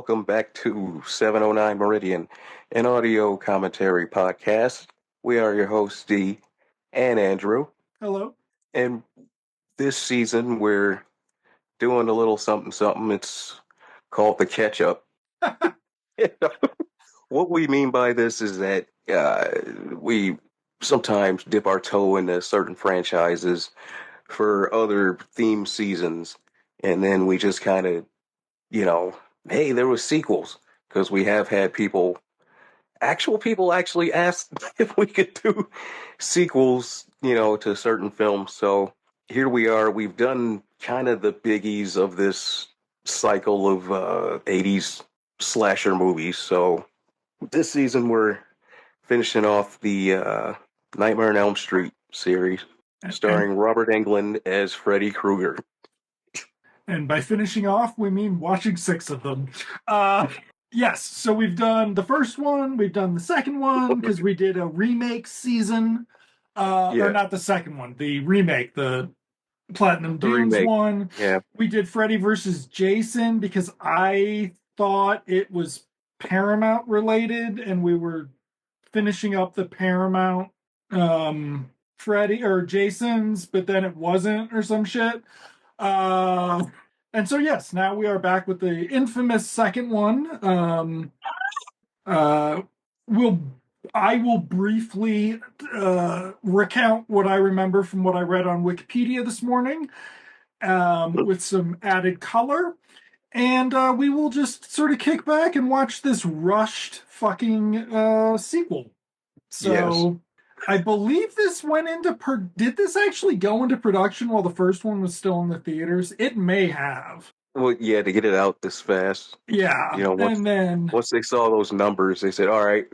welcome back to 709 Meridian, an audio commentary podcast. We are your hosts, Dee and Andrew. Hello. And this season, we're doing a little something. It's called the catch-up. What we mean by this is that we sometimes dip our toe into certain franchises for other theme seasons, and then we just kind of, hey, there was sequels, because we have had actual people actually ask if we could do sequels, to certain films. So here we are. We've done kind of the biggies of this cycle of 80s slasher movies. So this season we're finishing off the Nightmare on Elm Street series, starring Robert Englund as Freddy Krueger. And by finishing off, we mean watching 6 of them. Yes, so we've done the first one, we've done the second one, because we did a remake season. Or not the second one, the remake, the Platinum Dunes one. Yeah. We did Freddy versus Jason, because I thought it was Paramount related, and we were finishing up the Paramount Freddy or Jason's, but then it wasn't, or some shit. And so, yes, now we are back with the infamous second one. I will briefly recount what I remember from what I read on Wikipedia this morning, with some added color. And we will just sort of kick back and watch this rushed fucking sequel. So... Yes. I believe this went into... Did this actually go into production while the first one was still in the theaters? It may have. Well, yeah, to get it out this fast. Yeah. Once they saw those numbers, they said, all right.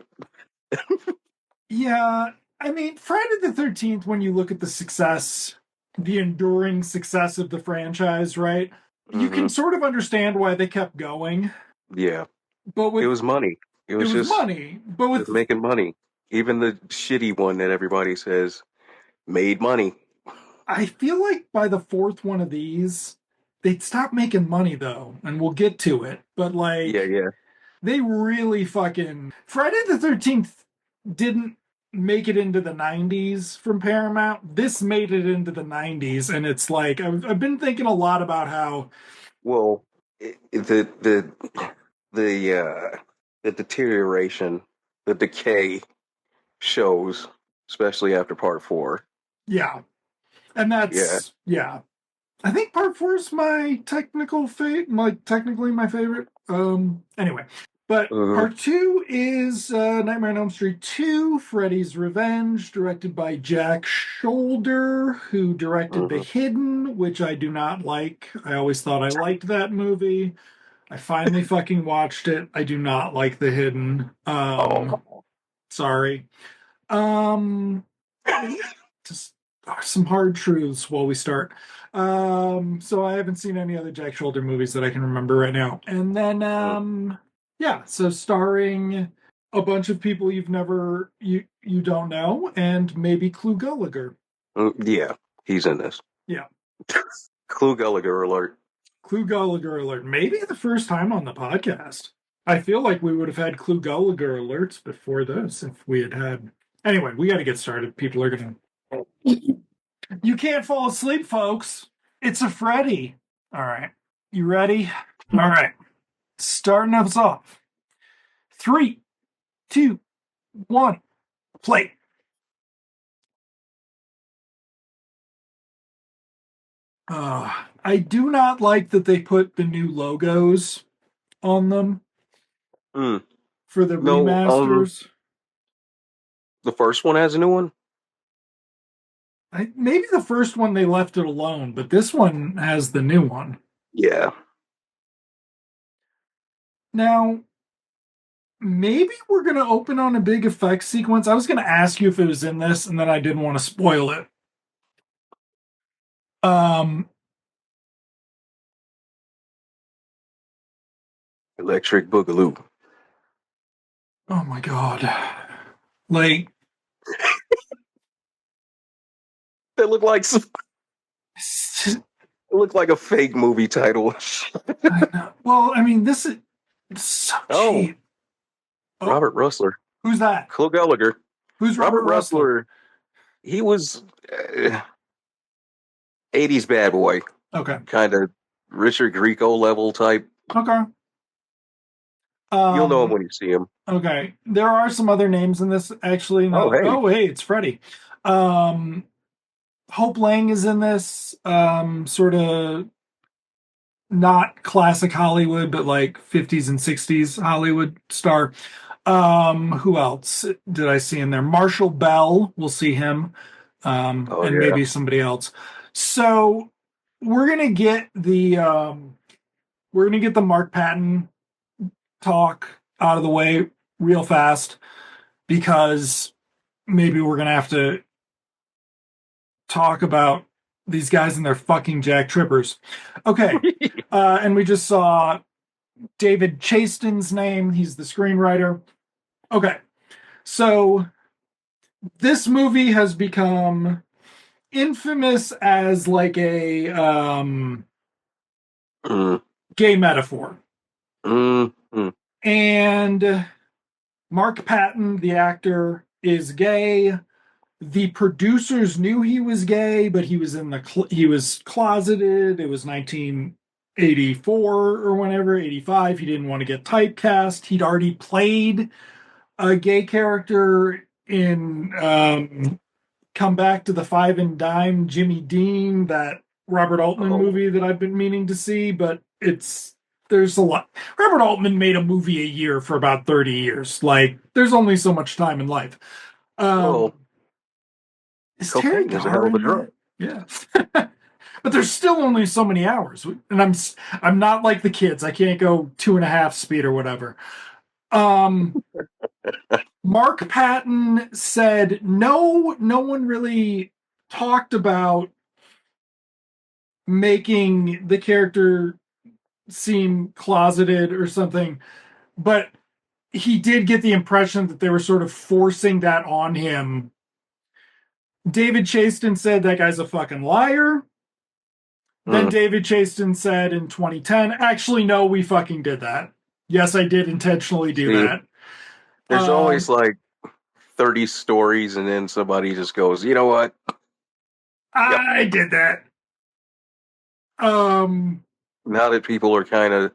Yeah. I mean, Friday the 13th, when you look at the success, the enduring success of the franchise, right? Mm-hmm. You can sort of understand why they kept going. Yeah. But it was money. It was just money. But with making money. Even the shitty one that everybody says made money. I feel like by the fourth one of these, they'd stop making money, though, and we'll get to it. But, yeah. They really fucking... Friday the 13th didn't make it into the 90s from Paramount. This made it into the 90s, and it's like... I've been thinking a lot about how... Well, the deterioration, the decay... shows, especially after part 4. Yeah. And that's yeah. I think part 4 is my technically my favorite. Anyway. But part 2 is Nightmare on Elm Street 2, Freddy's Revenge, directed by Jack Shoulder, who directed The Hidden, which I do not like. I always thought I liked that movie. I finally fucking watched it. I do not like The Hidden. Sorry. Just some hard truths while we start. So I haven't seen any other Jack Shoulder movies that I can remember right now. And then, so starring a bunch of people you don't know, and maybe Clu Gulager. Yeah, he's in this. Yeah. Clu Gulager alert. Clu Gulager alert. Maybe the first time on the podcast. I feel like we would have had Clu Gulager alerts before this if we had... Anyway, we got to get started. People are going to... You can't fall asleep, folks. It's a Freddy. All right. You ready? All right. Starting us off. 3, 2, 1, play. I do not like that they put the new logos on them. For the remasters. The first one has a new one? Maybe the first one they left it alone, but this one has the new one. Yeah. Now, maybe we're going to open on a big effects sequence. I was going to ask you if it was in this, and then I didn't want to spoil it. Electric Boogaloo. Oh my god. Like... That looked like some... It looked like a fake movie title. Well, I mean, this is... So Oh, cheap. Oh, Robert Russler, who's that? Clo Gallagher. Who's Robert Robert Russler? Russler, he was 80s bad boy, Okay. kind of Richard Grieco level type. Okay. You'll know him Um, when you see him. okay. There are some other names in this actually. Oh, No. hey. Oh, hey, it's Freddy. Um, Hope Lang is in this. Sort of not classic Hollywood, but like 50s and 60s Hollywood star. Who else did I see in there? Marshall Bell, we'll see him. Oh, And yeah. maybe somebody else. So we're gonna get the Mark Patton talk out of the way real fast because maybe we're gonna have to talk about these guys and their fucking jack trippers. Okay. And we just saw David Chasten's name. He's the screenwriter. Okay. So this movie has become infamous as like a Mm, gay metaphor. mm. And Mark Patton, the actor, is gay. The producers knew he was gay, but he was closeted. It was 1984 or whenever, 85. He didn't want to get typecast. He'd already played a gay character in Come Back to the Five and Dime, Jimmy Dean, that Robert Altman Oh, movie that I've been meaning to see, but there's a lot. Robert Altman made a movie a year for about 30 years. Like, there's only so much time in life. Um, well, is Terry cocaine is a hell Garr of a in drug. that? Yeah. But there's still only so many hours. And I'm not like the kids. I can't go 2.5 speed or whatever. Um, Mark Patton said no one really talked about making the character seem closeted or something, but he did get the impression that they were sort of forcing that on him. David Chaston said that guy's a fucking liar. Then Mm. David Chaston said in 2010, actually, no, we fucking did that. Yes, I did intentionally do See, that. there's always Um, like 30 stories, and then somebody just goes, you know what? Yep. I did that. Um, Now that people are kind of,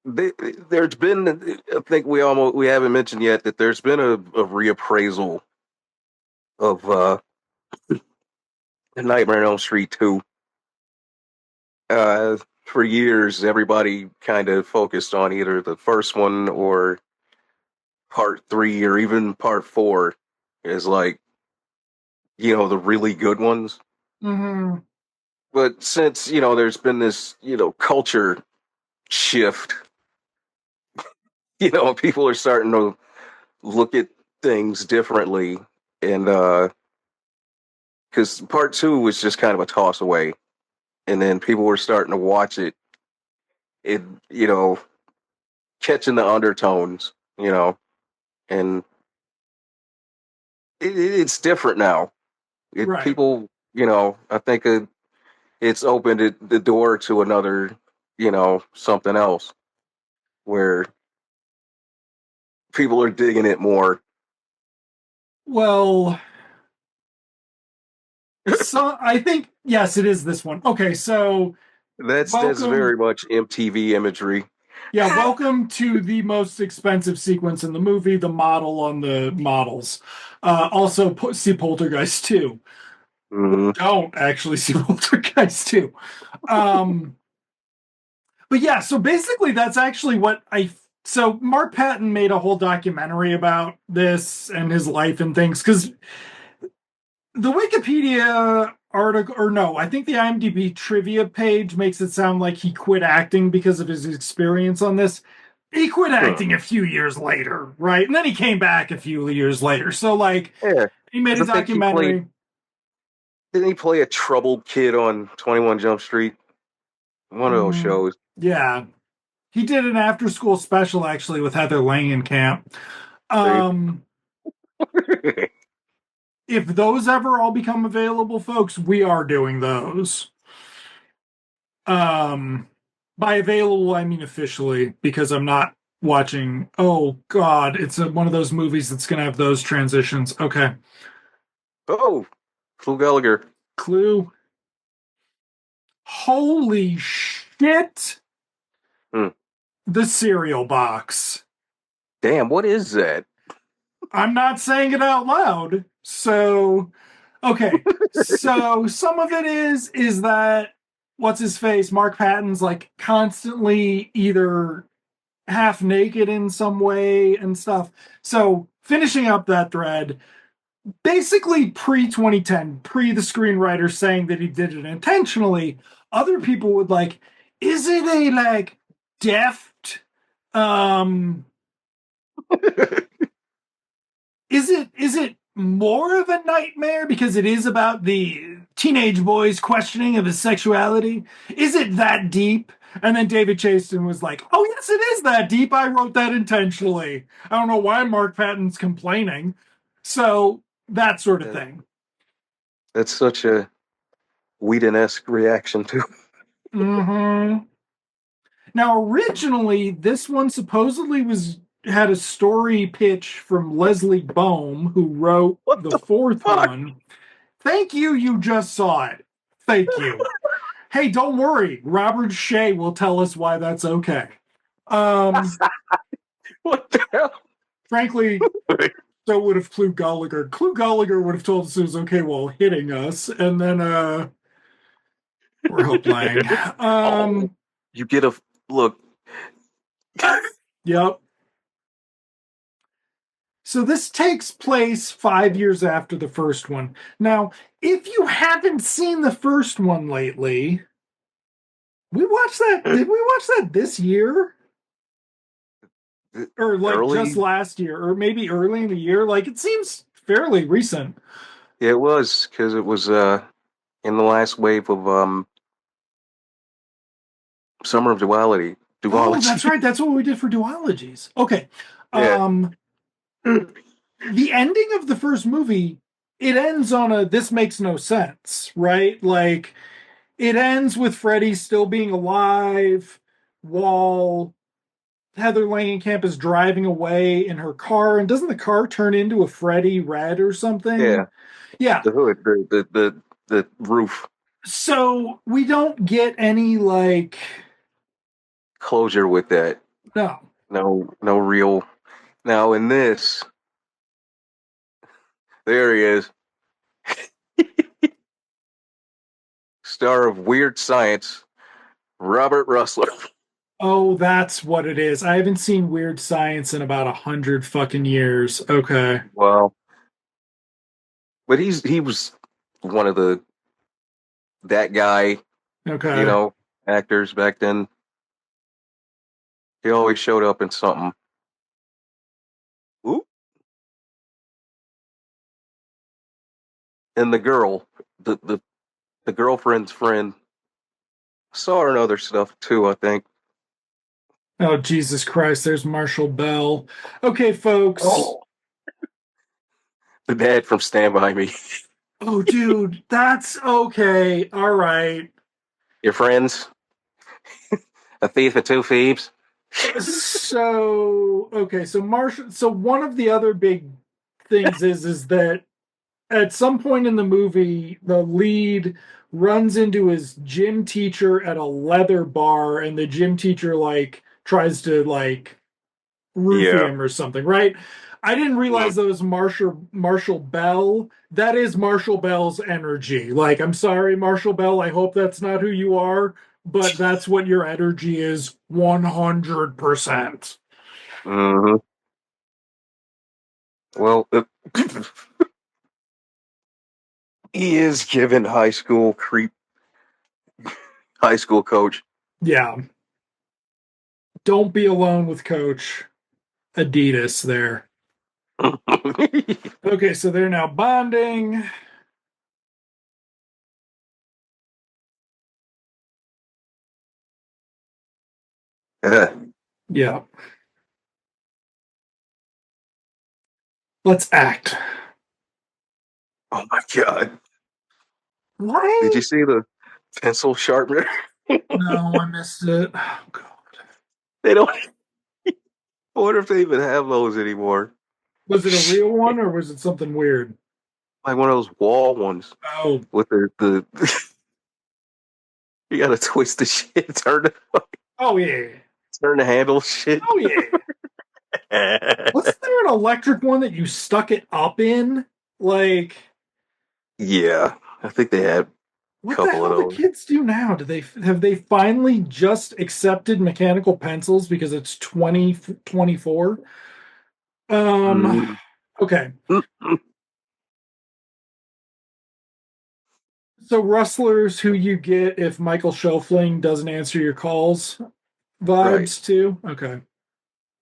there's been, I think we haven't mentioned yet that there's been a reappraisal of Nightmare on Elm Street 2. For years, everybody kind of focused on either the first one or part three or even part four is like, the really good ones. mhm. But since, there's been this, culture shift, people are starting to look at things differently. And, because part two was just kind of a toss away. And then people were starting to watch it, catching the undertones, and it's different now. Right. People, I think it's opened the door to another, something else where people are digging it more. Well, so I think yes, it is this one. Okay, so That's welcome. very much MTV imagery. Yeah, welcome to the most expensive sequence in the movie, the model on the models. Also, see Poltergeist 2. Hmm. Don't actually see Poltergeist 2. Um, but yeah, so basically, that's actually what I. So Mark Patton made a whole documentary about this and his life and things because the Wikipedia article, or no, I think the IMDb trivia page makes it sound like he quit acting because of his experience on this. He quit Huh. acting a few years later, right? And then he came back a few years later. So, like, Yeah, he made a because I think he played. documentary. Didn't he play a troubled kid on 21 Jump Street? One of those Mm, shows. yeah. He did an after school special actually with Heather Langenkamp. See? Um, if those ever all become available, folks, we are doing those. Um, By available, I mean officially, because I'm not watching. Oh God, it's one of those movies that's gonna have those transitions. Okay, Oh, Flu Gallagher. Clue. Holy shit! Hmm. The cereal box. Damn, what is that? I'm not saying it out loud. So, okay. So some of it is that what's his face? Mark Patton's like constantly either half naked in some way and stuff. So finishing up that thread, basically pre 2010, pre the screenwriter saying that he did it intentionally, other people would like, is it a like deft um is it more of a nightmare because it is about the teenage boy's questioning of his sexuality? Is it that deep? And then David Chaston was like, "Oh yes, it is that deep. I wrote that intentionally. I don't know why Mark Patton's complaining." So that sort of Uh, thing. That's such a Whedon-esque reaction to. Hmm. Now, originally, this one supposedly was had a story pitch from Leslie Bohm, who wrote What the the fourth fuck? one. Thank you. You just saw it. Thank you. Hey, don't worry. Robert Shea will tell us why that's okay. Um, What the hell? frankly, so would have Clue Gallagher. Clue Gallagher would have told us it was okay while hitting us, and then we're Hope Lang. Oh, you get a look. Yep. So this takes place 5 years after the first one. Now, if you haven't seen the first one lately, we watched that. Did we watch that this year? Or like just Early. last year, or maybe early in the year? Like it seems fairly recent. It was because it was in the last wave of Summer of Duality. Oh, that's Duology. right. That's what we did for duologies. Okay. Yeah. Um, the ending of the first movie, it ends on a this makes no sense, right? Like it ends with Freddy still being alive while Heather Langenkamp is driving away in her car. And doesn't the car turn into a Freddy red or something? Yeah. Yeah. The hood, the roof So we don't get any like closure with that. no. No real. Now in this, there he is, star of Weird Science, Robert Russler. Oh, that's what it is. I haven't seen Weird Science in about 100 fucking years. Okay. Well, but he was one of the that guy, you Okay. know, actors back then. He always showed up in something. Ooh. And the girl, the girlfriend's friend, saw her in other stuff too. I think. Oh, Jesus Christ. There's Marshall Bell. Okay, folks. Oh, the dad from Stand By Me. Oh, dude. That's okay. All right. Your friends, a thief and two thieves. So, okay. So, Marshall. So, one of the other big things is that at some point in the movie, the lead runs into his gym teacher at a leather bar, and the gym teacher like tries to like roofie Yeah. him or something, right? I didn't Mm. realize that was Marshall Bell. That is Marshall Bell's energy. Like, I'm sorry, Marshall Bell. I hope that's not who you are, but that's what your energy is 100%. Hmm. Well, he is giving high school coach. Yeah. Don't be alone with Coach Adidas there. Okay, so they're now bonding. Uh, Yeah. Let's act. oh my god! Did What? you see the pencil sharpener? No, I missed it. Oh, God. They don't. I wonder if they even have those anymore. Was it a real one or was it something weird? Like one of those wall ones Oh, with the you gotta twist the shit, oh yeah. turn the handle shit. Oh yeah. Wasn't there an electric one that you stuck it up in? Like, Yeah, I think they had a what the couple of hell do those. kids do now? Do they have they finally just accepted mechanical pencils because it's 2024? Um, Mm. okay. So rustlers who you get if Michael Schofling doesn't answer your calls Right. vibes too. Okay.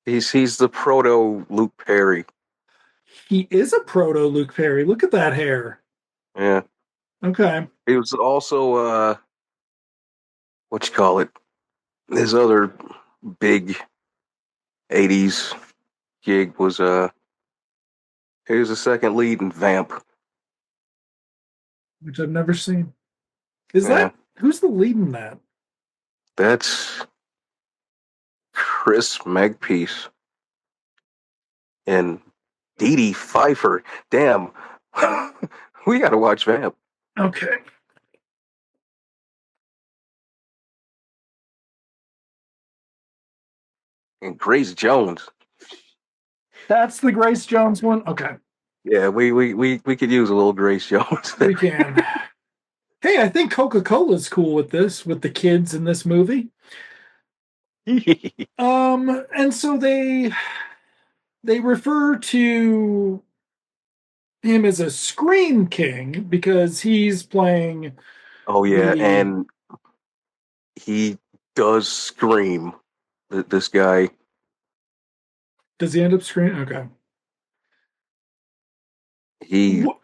He's the proto Luke Perry. He is a proto Luke Perry. Look at that hair. Yeah. Okay. He was also what you call it? His other big '80s gig was he was the second lead in Vamp. Which I've never seen. Is Yeah. that who's the lead in that? That's Chris Megpiece and Dee Dee Pfeiffer. Damn. We gotta watch Vamp. Okay. And Grace Jones. That's the Grace Jones one. Okay. Yeah, we could use a little Grace Jones We there. can. Hey, I think Coca-Cola's cool with this, with the kids in this movie. And so they refer to him as a Scream King because he's playing Oh yeah, the. and he does scream. This guy, Does he end up screaming? Okay. he What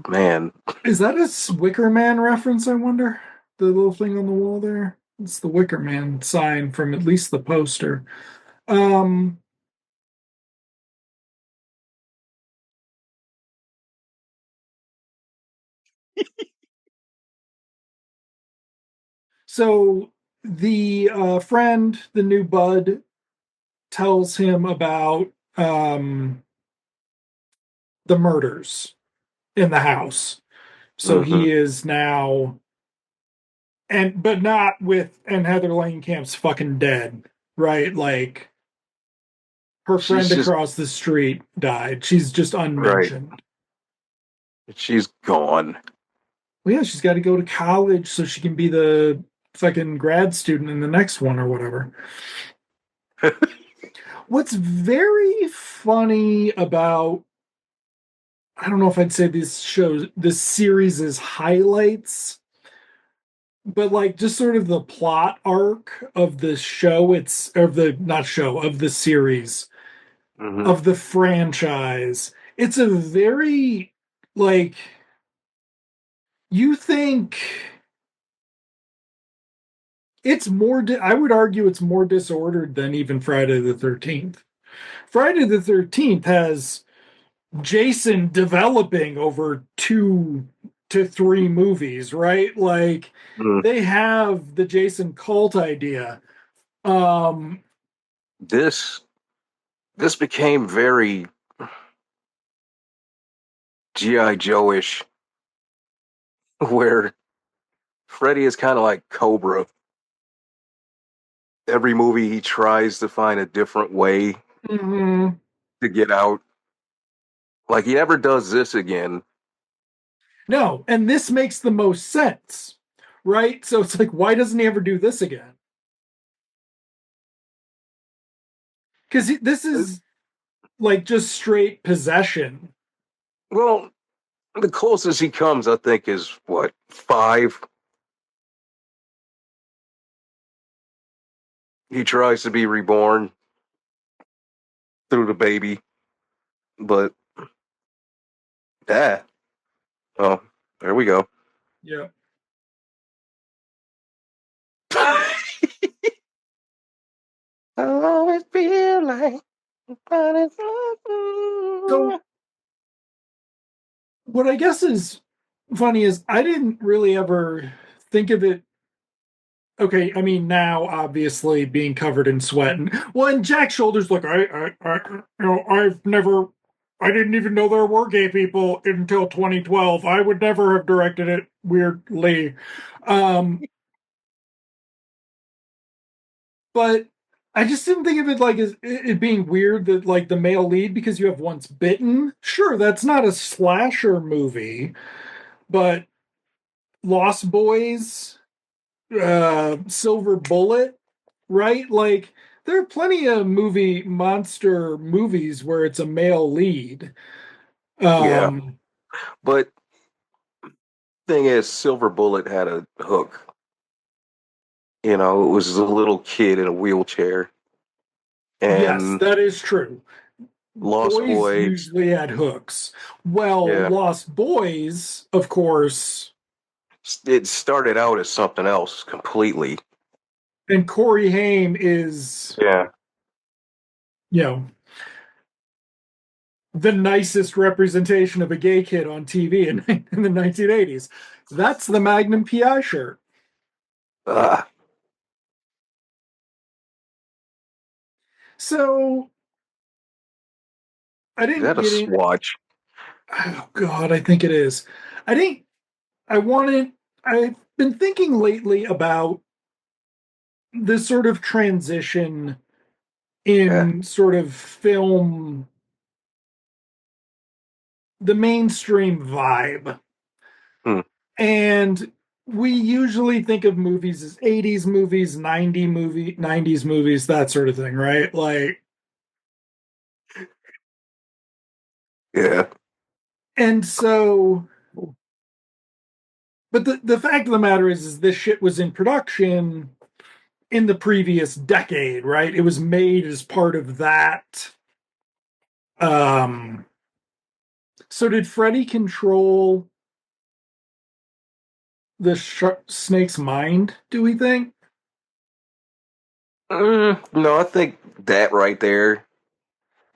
man, is that a Wicker Man reference? I wonder. The little thing on the wall there. It's the Wicker Man sign from at least the poster. Um. So the friend, the new bud, tells him about um the murders in the house. So hmm he is now and but not with and Heather Langenkamp's fucking dead, right? Like her she's friend just across the street died. She's just right. unmentioned. She's gone. Well, yeah, she's got to go to college so she can be the fucking grad student in the next one or whatever. What's very funny about I don't know if I'd say this series is highlights, but like just sort of the plot arc of the show, it's of the not show of the series hmm of the franchise. It's a very like you think it's more. I would argue it's more disordered than even Friday the 13th. Friday the 13th has Jason developing over 2 to 3 movies, right? Like they have the Jason cult idea. Um, This this became very GI Joe-ish, where Freddy is kind of like Cobra. Every movie he tries to find a different way mhm. to get out. Like he never does this again. No, and this makes the most sense, right? So it's like, why doesn't he ever do this again? Because this is like just straight possession. Well, the closest he comes, I think, is what, five? He tries to be reborn through the baby, but yeah. Oh, there we go. Yeah. I'll always feel like So what I guess is funny is I didn't really ever think of it okay, I mean now obviously being covered in sweat and well, and Jack's shoulders look. I didn't even know there were gay people until 2012. I would never have directed it weirdly, um, but I just didn't think of it like as it being weird that like the male lead because you have Once Bitten. Sure, that's not a slasher movie, but Lost Boys, Silver Bullet, right? Like there are plenty of monster movies where it's a male lead. Yeah, Um, but thing is, Silver Bullet had a hook. You know, it was a little kid in a wheelchair, yes, and that is true. Lost Boys Boys. usually had hooks. Well, Yeah, Lost Boys, of course, it started out as something else completely. and Corey Haim is, Yeah, you know, the nicest representation of a gay kid on TV in the 1980s. That's the Magnum PI shirt. ah, So I is didn't that a get in. swatch? Oh God, I think it is. I didn't. I wanted. I've been thinking lately about this sort of transition Yeah. in sort of film, the mainstream vibe, Hmm. and we usually think of movies as 80s movies, 90s movies, that sort of thing, right? Like, Yeah. and so, but the fact of the matter is this shit was in production in the previous decade, right? It was made as part of that. Um, so did Freddy control the snake's mind? Do we think? No, I think that right there,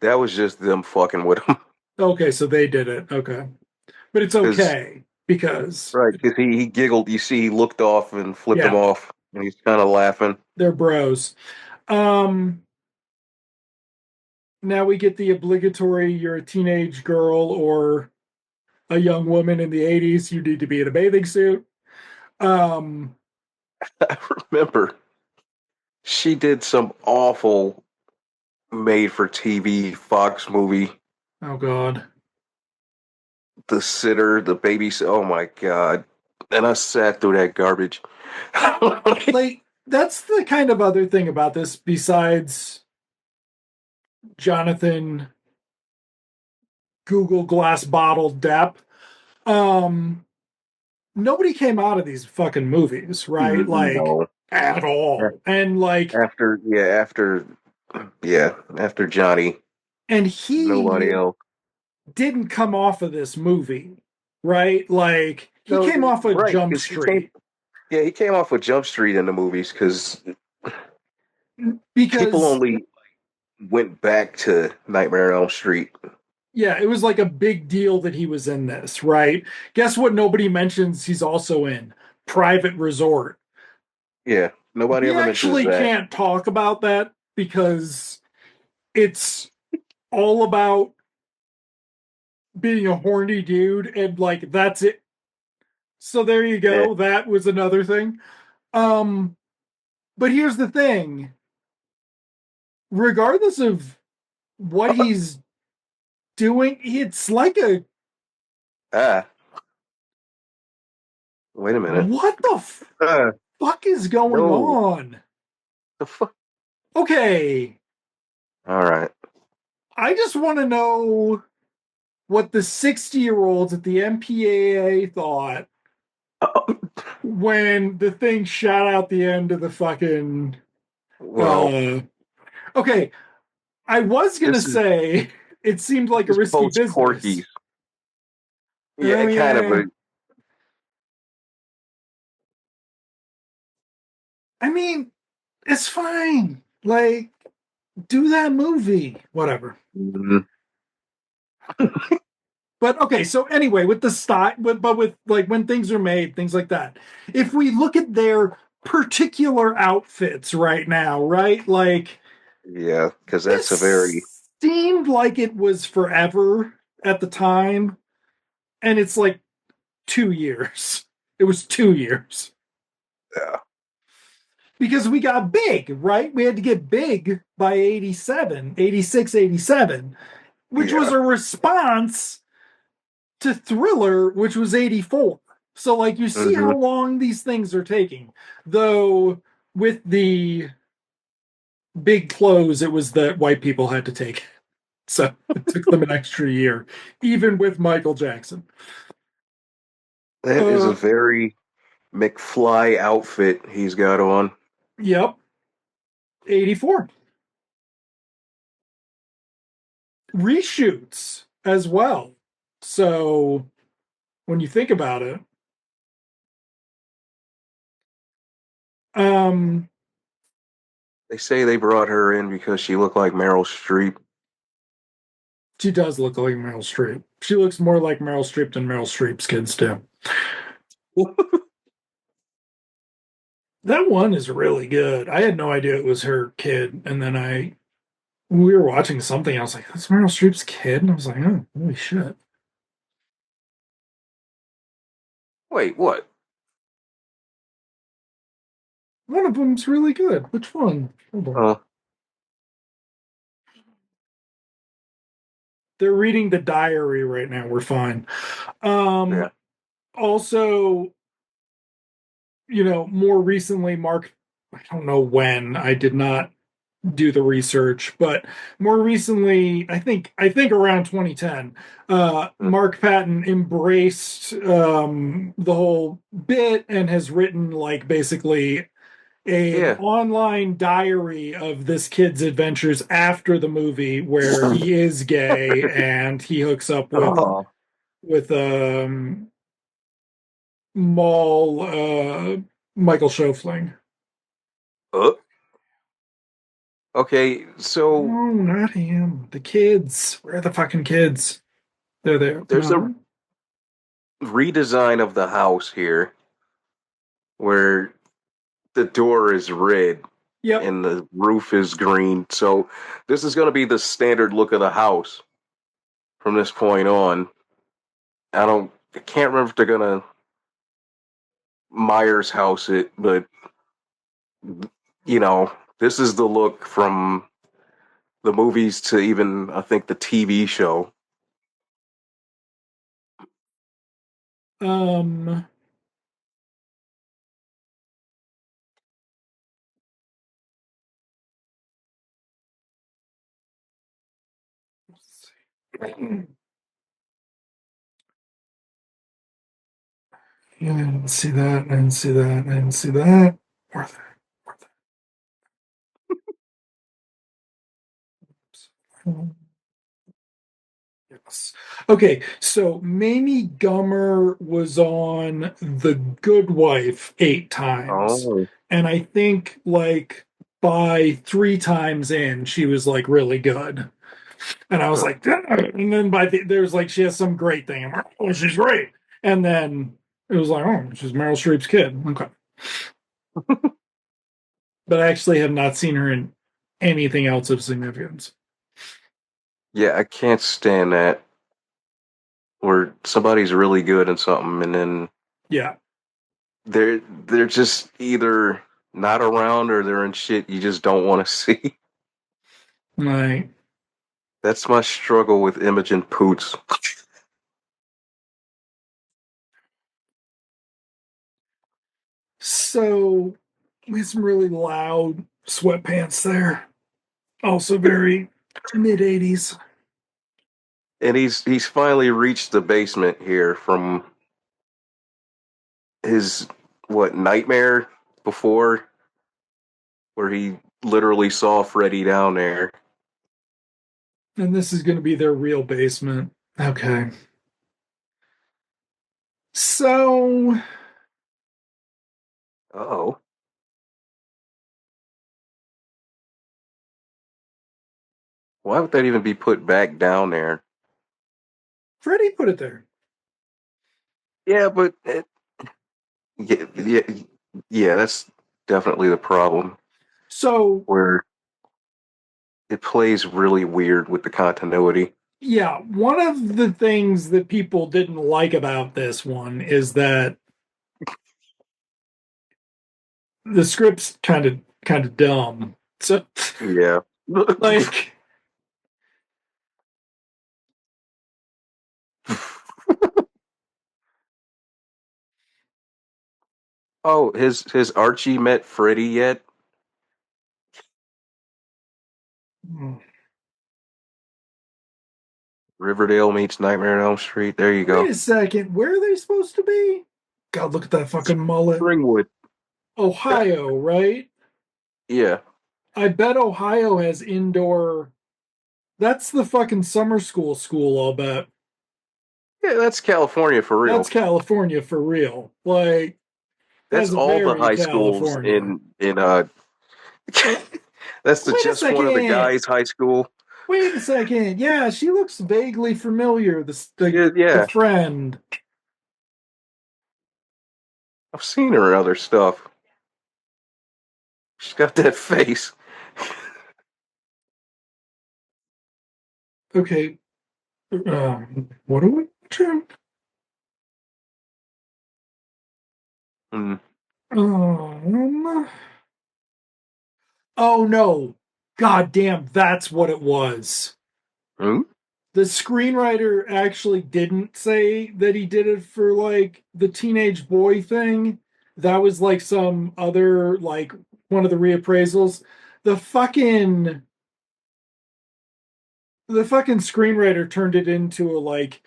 that was just them fucking with him. Okay, so they did it. Okay, but it's Because, okay because right, because he giggled. You see, he looked off and flipped him yeah, off, and he's kind of laughing. they're bros. Um, Now we get the obligatory: you're a teenage girl or a young woman in the 80s. You need to be in a bathing suit. Um, I remember she did some awful made for TV Fox movie, oh God. The Sitter, the baby. Oh my God. And I sat through that garbage. Like that's the kind of other thing about this besides Jonathan Google Glass Bottle Depp. Um, Nobody came out of these fucking movies, right? Like No. at all. And like After Johnny, and nobody he else. didn't come off of this movie, right? Like he No, came off of right, Jump because Street he came off with Jump Street in the movies because people because only went back to Nightmare on Elm Street. yeah, it was like a big deal that he was in this, right? Guess what nobody mentions he's also in? Private Resort. Yeah, nobody We ever mentions actually that. can't talk about that because it's all about being a horny dude and like that's it. So there you Yeah. go. That was another thing. Um but here's the thing. Regardless of what he's doing, it's like a Ah, wait a minute. what the Uh, fuck is going no, on? the fuck. Okay, All right. I just want to know what the 60-year-olds at the MPAA thought when the thing shot out the end of the fucking Well, uh okay, I was gonna this is say it seemed like a this risky post business. Porky's. Yeah, Oh kind of. yeah. I mean, it's fine. Like, do that movie. Whatever. Mhm. But okay, so anyway, with the style, but with like when things are made, things like that. If we look at their particular outfits right now, right? Like, Yeah, because that's a very this seemed like it was forever at the time, and it's like 2 years. It was 2 years. yeah, Because we got big, right? We had to get big by 87, 86, 87, which was yeah. a response to Thriller, which was 84. So, like, you see Hmm. how long these things are taking. Though, with the big close, it was that white people had to take. So, it took them an extra year, even with Michael Jackson. That is a Uh, very McFly outfit he's got on. yep, 84. Reshoots as well. So, when you think about it, um, They say they brought her in because she looked like Meryl Streep. she does look like Meryl Streep. She looks more like Meryl Streep than Meryl Streep's kids do. That one is really good. I had no idea it was her kid, and then we were watching something. I was like, "That's Meryl Streep's kid," and I was like, "Oh, holy shit!" Wait, what? One of them's really good. Which one? Hold on. Uh, They're reading the diary right now. We're fine. yeah. Also, more recently, Mark. I don't know when. I did not do the research, but more recently, I think around 2010, Mm. Mark Patton embraced the whole bit and has written like basically an Yeah. online diary of this kid's adventures after the movie, where he is gay and he hooks up with Oh. with Maul Michael Schofling. Uh, okay, so No, not him. The kids. Where are the fucking kids? They're there. there's a No. redesign of the house here where the door is red Yep. and the roof is green. So this is going to be the standard look of the house from this point on. I can't remember if they're going to Myers house it, but you know, this is the look from the movies to even I think the TV show. Um, let's see. Yeah, I didn't see that. I didn't see that. I didn't see that. Martha. Martha. Yes. Okay, so Mamie Gummer was on The Good Wife 8 times. Oh, And I think like by 3 times in, she was like really good. And I was like, "Ah," and then there's like she has some great thing. I'm like, oh, she's great. And then it was like, oh, she's Meryl Streep's kid. Okay. But I actually have not seen her in anything else of significance. yeah, I can't stand that where somebody's really good in something and then Yeah. they're just either not around or they're in shit you just don't want to see. Like, That's my struggle with Imogen Poots. so we had some really loud sweatpants there. Also very mid 80s. And he's finally reached the basement here from his what nightmare before where he literally saw Freddy down there. And this is going to be their real basement. Okay. So Oh, why would that even be put back down there? Freddie put it there. Yeah, but yeah, yeah, yeah. That's definitely the problem, So where it plays really weird with the continuity. yeah, one of the things that people didn't like about this one is that the script's kind of dumb. So Yeah. like Oh, his Archie met Freddy yet? Riverdale meets Nightmare on Elm Street. There you wait go. a second, where are they supposed to be? God, look at that fucking mullet. Springwood. Ohio, right? Yeah. I bet Ohio has indoor. That's the fucking summer school, I'll bet. Yeah, that's California for That's real. California for real. Like, That's that's all the very high schools California. in that's Wait a just one of the second. guys' high school. Wait a second. Yeah, she looks vaguely familiar. The Yeah, friend. I've seen her in other stuff. She's got that face. Okay. What are we watching? Mm. Um, oh no. God damn, that's what it was. Mm? The screenwriter actually didn't say that he did it for like the teenage boy thing. That was like some other like one of the reappraisals. The fucking the fucking screenwriter turned it into a like,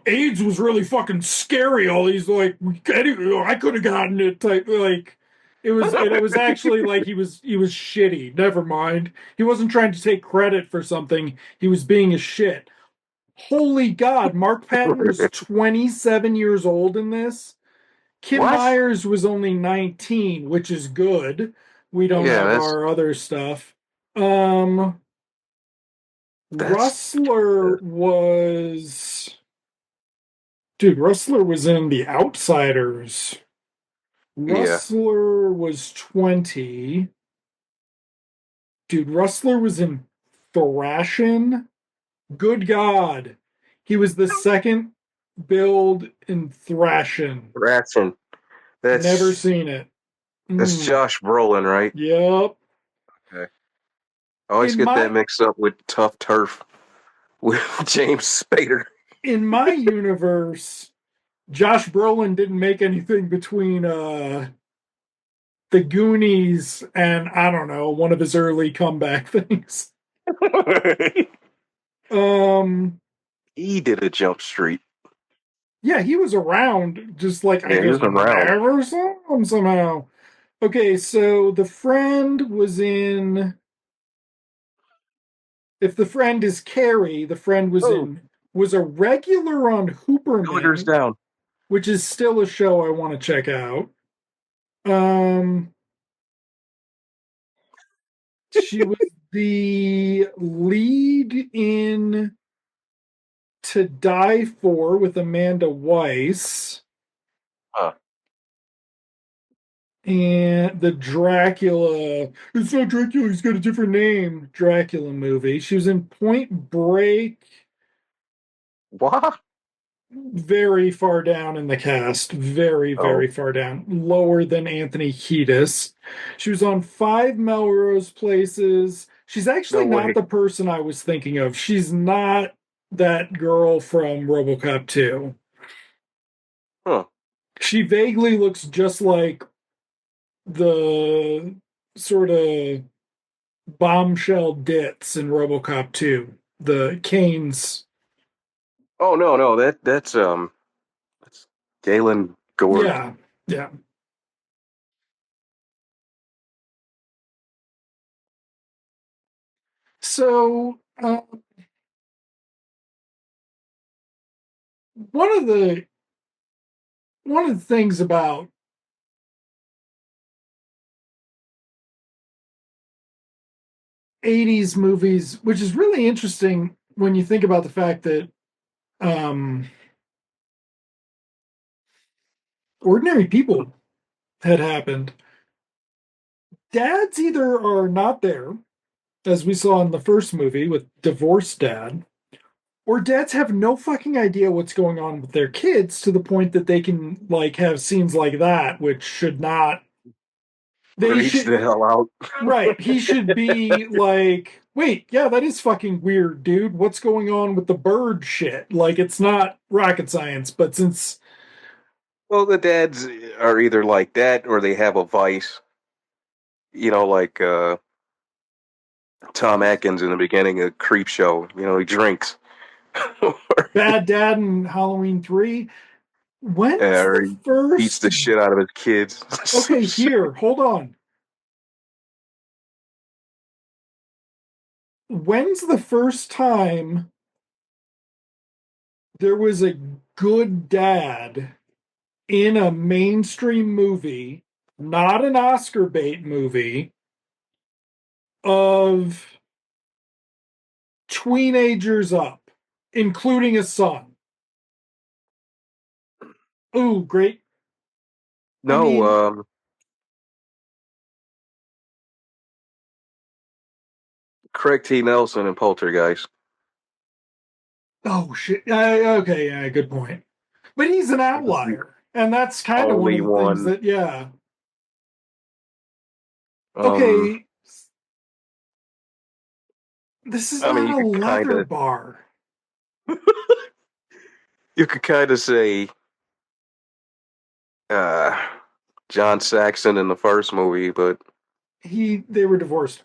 AIDS was really fucking scary. All these like I could have gotten it type like it was actually like he was shitty. Never mind. He wasn't trying to take credit for something. He was being a shit. Holy God, Mark Patton was 27 years old in this. Kim What? Myers was only 19, which is good. We don't Yeah, have our other stuff. Um, that's Rustler was. Dude, Rustler was in The Outsiders. yeah. Rustler was 20. Dude, Rustler was in Thrashin'. Good God. He was the second build in Thrashin'. Ratson. Never That's seen it. that's Mm. Josh Brolin, right? Yep. Okay. I always In get that my mixed up with Tough Turf with James Spader. in my universe, Josh Brolin didn't make anything between the Goonies and I don't know, one of his early comeback things. Um He did a Jump Street. yeah, he was around, just like I Yeah, he just was around. never saw him somehow. Okay, so the friend was in if the friend is Carrie, the friend Oh, was a regular on Hooters Hooperman, down. which is still a show I want to check out. Um, she was the lead in To Die For with Amanda Weiss Huh. and the Dracula. It's not Dracula, he's got a different name. Dracula movie. She was in Point Break. What? Very far down in the cast, very, Oh, very far down, lower than Anthony Kiedis. She was on Five Melrose Places. She's actually no not way. the person I was thinking of. She's not that girl from RoboCop 2. Huh. She vaguely looks just like the sort of bombshell ditz in RoboCop 2. The Kane's. Oh no, no, that's Galen Gord. Yeah, yeah. So, one of the one of the things about 80s movies, which is really interesting when you think about the fact that um, ordinary people had happened. dads either are not there, as we saw in the first movie with divorced dad, or dads have no fucking idea what's going on with their kids to the point that they can like have scenes like that, which should not. They Freaks should the hell out. right. He should be like, wait, yeah, that is fucking weird, dude. What's going on with the bird shit? Like, it's not rocket science, but since Well, the dads are either like that or they have a vice. Like Tom Atkins in the beginning of Creep Show. He drinks. Bad Dad in Halloween 3, when's Or the he beats first? the shit out of his kids. Okay, here, hold on. When's the first time there was a good dad in a mainstream movie, not an Oscar bait movie, of teenagers up, including a son? Ooh, great. I No, mean, Craig T. Nelson and Poltergeist. oh shit. Okay, yeah, good point. But he's an He was the outlier. And that's kind of one only of the things one. that, yeah. Um, Okay, this is I mean, not a leather bar. you could kind of say, uh, John Saxon in the first movie, but They were divorced.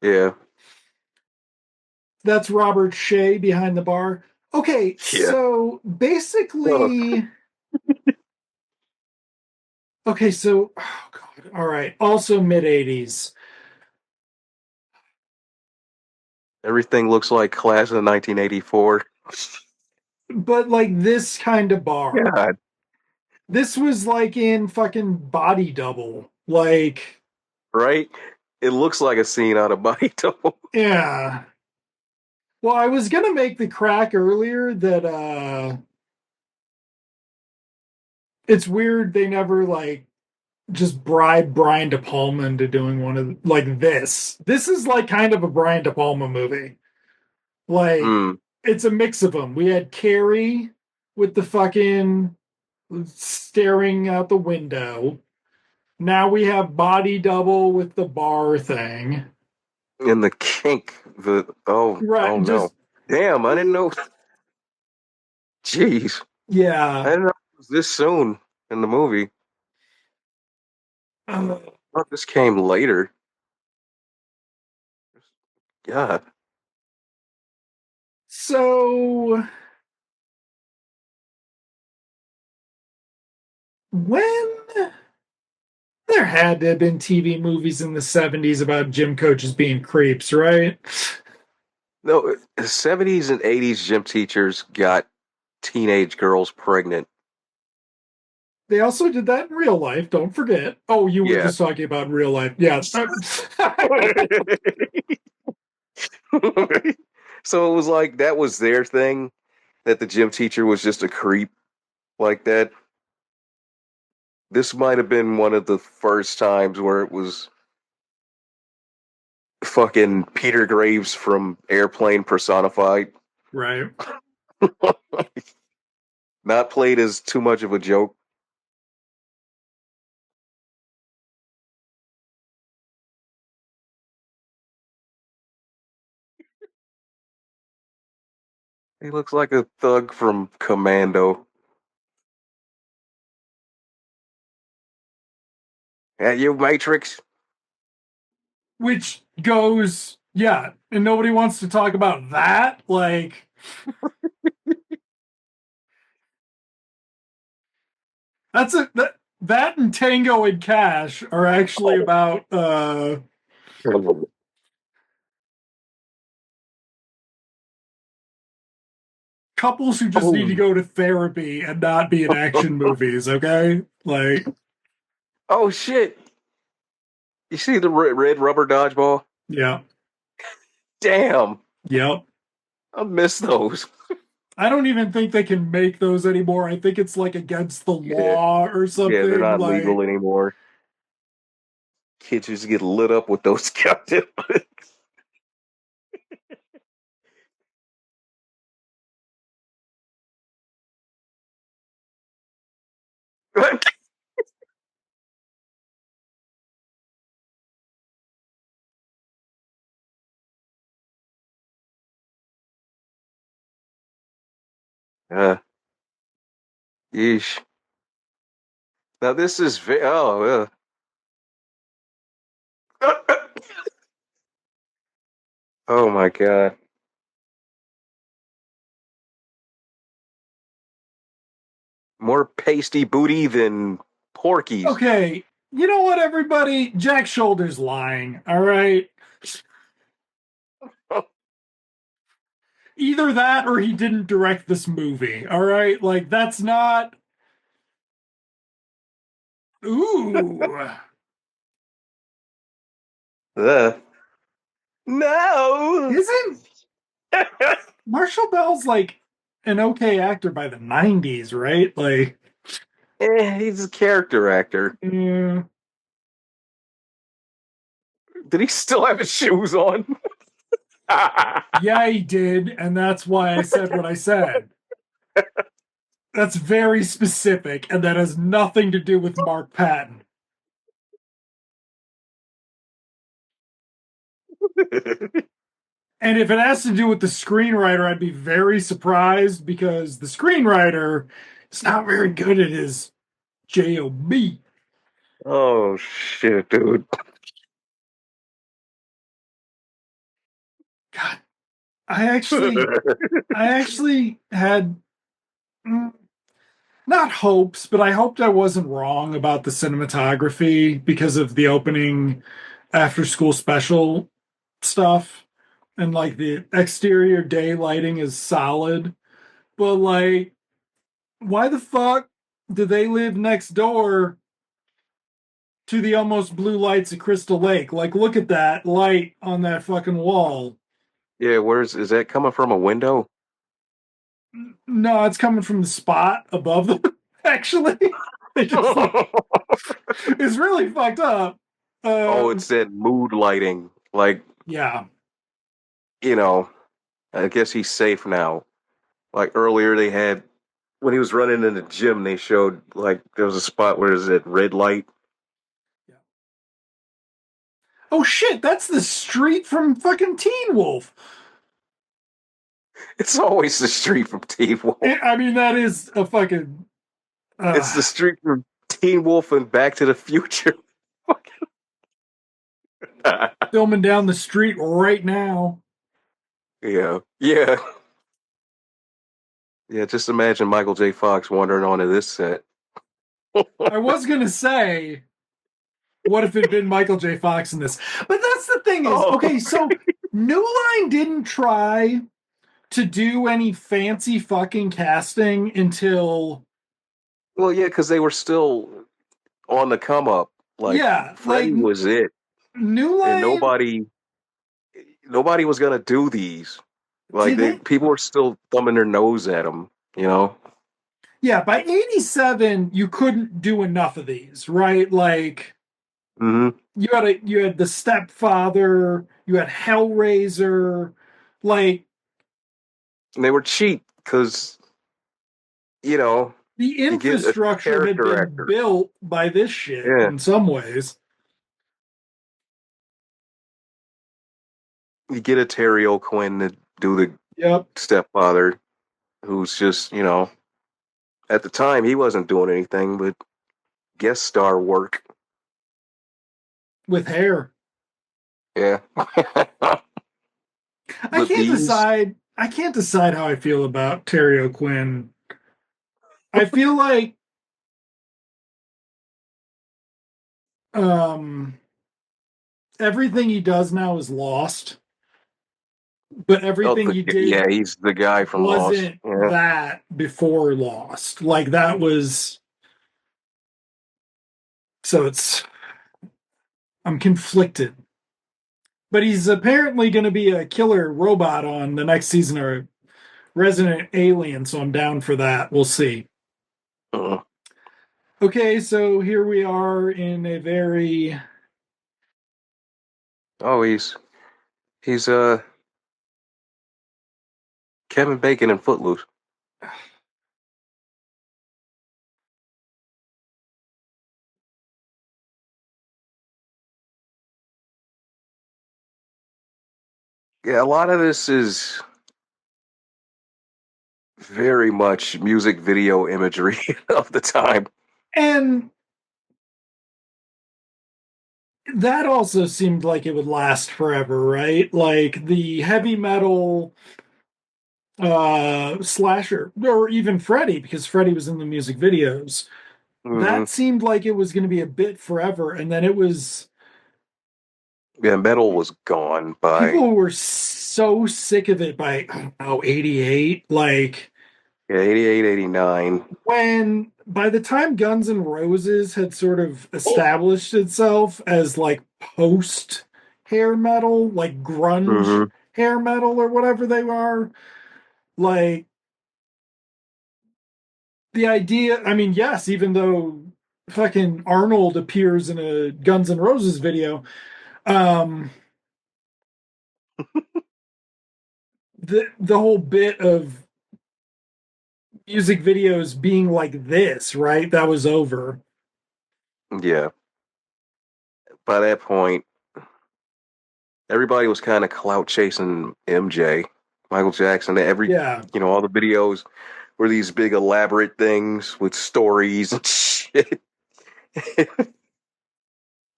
yeah, That's Robert Shea behind the bar. Okay, yeah. so Oh, basically, okay, so oh god, all right. Also mid 80s. everything looks like class of 1984. But like this kind of bar. God, This was like in fucking Body Double. Like, right? It looks like a scene out of Body Double. yeah. Well, I was gonna make the crack earlier that it's weird they never like just bribe Brian De Palma into doing one of like this. This is like kind of a Brian De Palma movie. Like Mm. it's a mix of them. We had Carrie with the fucking staring out the window. Now we have Body Double with the bar thing. And the kink, oh Right, no. just Damn, I didn't know. Jeez. I yeah. didn't know it was this soon in the movie. Uh, Oh, this came later. God. so when there had to have been TV movies in the 70s about gym coaches being creeps, right? No, 70s and 80s gym teachers got teenage girls pregnant. They also did that in real life, don't forget. Oh, you were Yeah. just talking about real life. Yeah. So it was like that was their thing, that the gym teacher was just a creep like that. This might have been one of the first times where it was fucking Peter Graves from Airplane personified. Right. Not played as too much of a joke. He looks like a thug from Commando. At you, Matrix. Which goes, yeah, and nobody wants to talk about that. Like, that's a that and Tango and Cash are actually about couples who just need to Oh, go to therapy and not be in action movies, okay? Like, oh shit! You see the red rubber dodgeball? yeah, Damn, yep. I miss those. I don't even think they can make those anymore. I think it's like against the Yeah, law or yeah, they're something. not legal Like, anymore. Kids just get lit up with those goddamn. uh, yeesh. Now this is oh my god. More pasty booty than Porky's. Okay, you know what, everybody? Jack Shoulder's lying. All right. Either that or he didn't direct this movie. All right. Like, that's not. Ooh. Uh, no. Isn't Marshall Bell's like an okay actor by the 90s, right? Like, He's a character actor. yeah. Did he still have his shoes on? Yeah, he did. And that's why I said what I said. That's very specific. And that has nothing to do with Mark Patton. And if it has to do with the screenwriter, I'd be very surprised because the screenwriter is not very good at his job. Oh shit, dude. God, I actually had not hopes, but I hoped I wasn't wrong about the cinematography because of the opening after school special stuff. And like the exterior day lighting is solid. But like, why the fuck do they live next door to the almost blue lights of Crystal Lake? Like, look at that light on that fucking wall. Yeah, is that coming from a window? No, it's coming from the spot above them. Actually, they just like, it's really fucked up. Oh, it's that mood lighting. Like, Yeah, you know, I guess he's safe now. Like earlier, they had when he was running in the gym, they showed like there was a spot where there's that red light. yeah. Oh shit, that's the street from fucking Teen Wolf. It's always the street from Teen Wolf. I mean, that is a fucking. It's the street from Teen Wolf and Back to the Future. Filming down the street right now. Yeah, yeah, yeah. Just imagine Michael J. Fox wandering onto this set. I was gonna say, what if it'd been Michael J. Fox in this? But that's the thing is, okay, so New Line didn't try to do any fancy fucking casting until. Well, yeah, because they were still on the come up. Like Yeah, Freddy like was it, New and Line. nobody was gonna do these. Like Did they? people were still thumbing their nose at them. You know. Yeah, by 87, you couldn't do enough of these, right? Like Mm-hmm. you had the Stepfather, you had Hellraiser, like And they were cheap because you know the you get a infrastructure had character been actor. built by this shit Yeah, in some ways. you get a Terry O'Quinn to do the Yep, stepfather, who's just at the time he wasn't doing anything but guest star work. with hair. Yeah. I But can't these, decide. I can't decide how I feel about Terry O'Quinn. I feel like um everything he does now is lost, but everything he yeah, did he's the guy from Lost. wasn't Yeah. that before Lost. Like that was so it's I'm conflicted. But he's apparently going to be a killer robot on the next season of Resident Alien, so I'm down for that. We'll see. Uh, Okay, so here we are in a very Oh, he's Kevin Bacon in Footloose. Yeah, a lot of this is very much music video imagery of the time. And that also seemed like it would last forever, right? Like the heavy metal slasher, or even Freddy, because Freddy was in the music videos. Hmm. That seemed like it was going to be a bit forever, and then it was Yeah, metal was gone by people were so sick of it by, I don't know, 88. Like, yeah, 88, 89. when by the time Guns N' Roses had sort of established itself as like post hair metal, like grunge Hmm. hair metal or whatever they are, like the idea, I mean, yes, even though fucking Arnold appears in a Guns N' Roses video, um, the whole bit of music videos being like this, right? That was over. Yeah, by that point, everybody was kind of clout chasing MJ, Michael Jackson. Yeah. All the videos were these big elaborate things with stories and shit.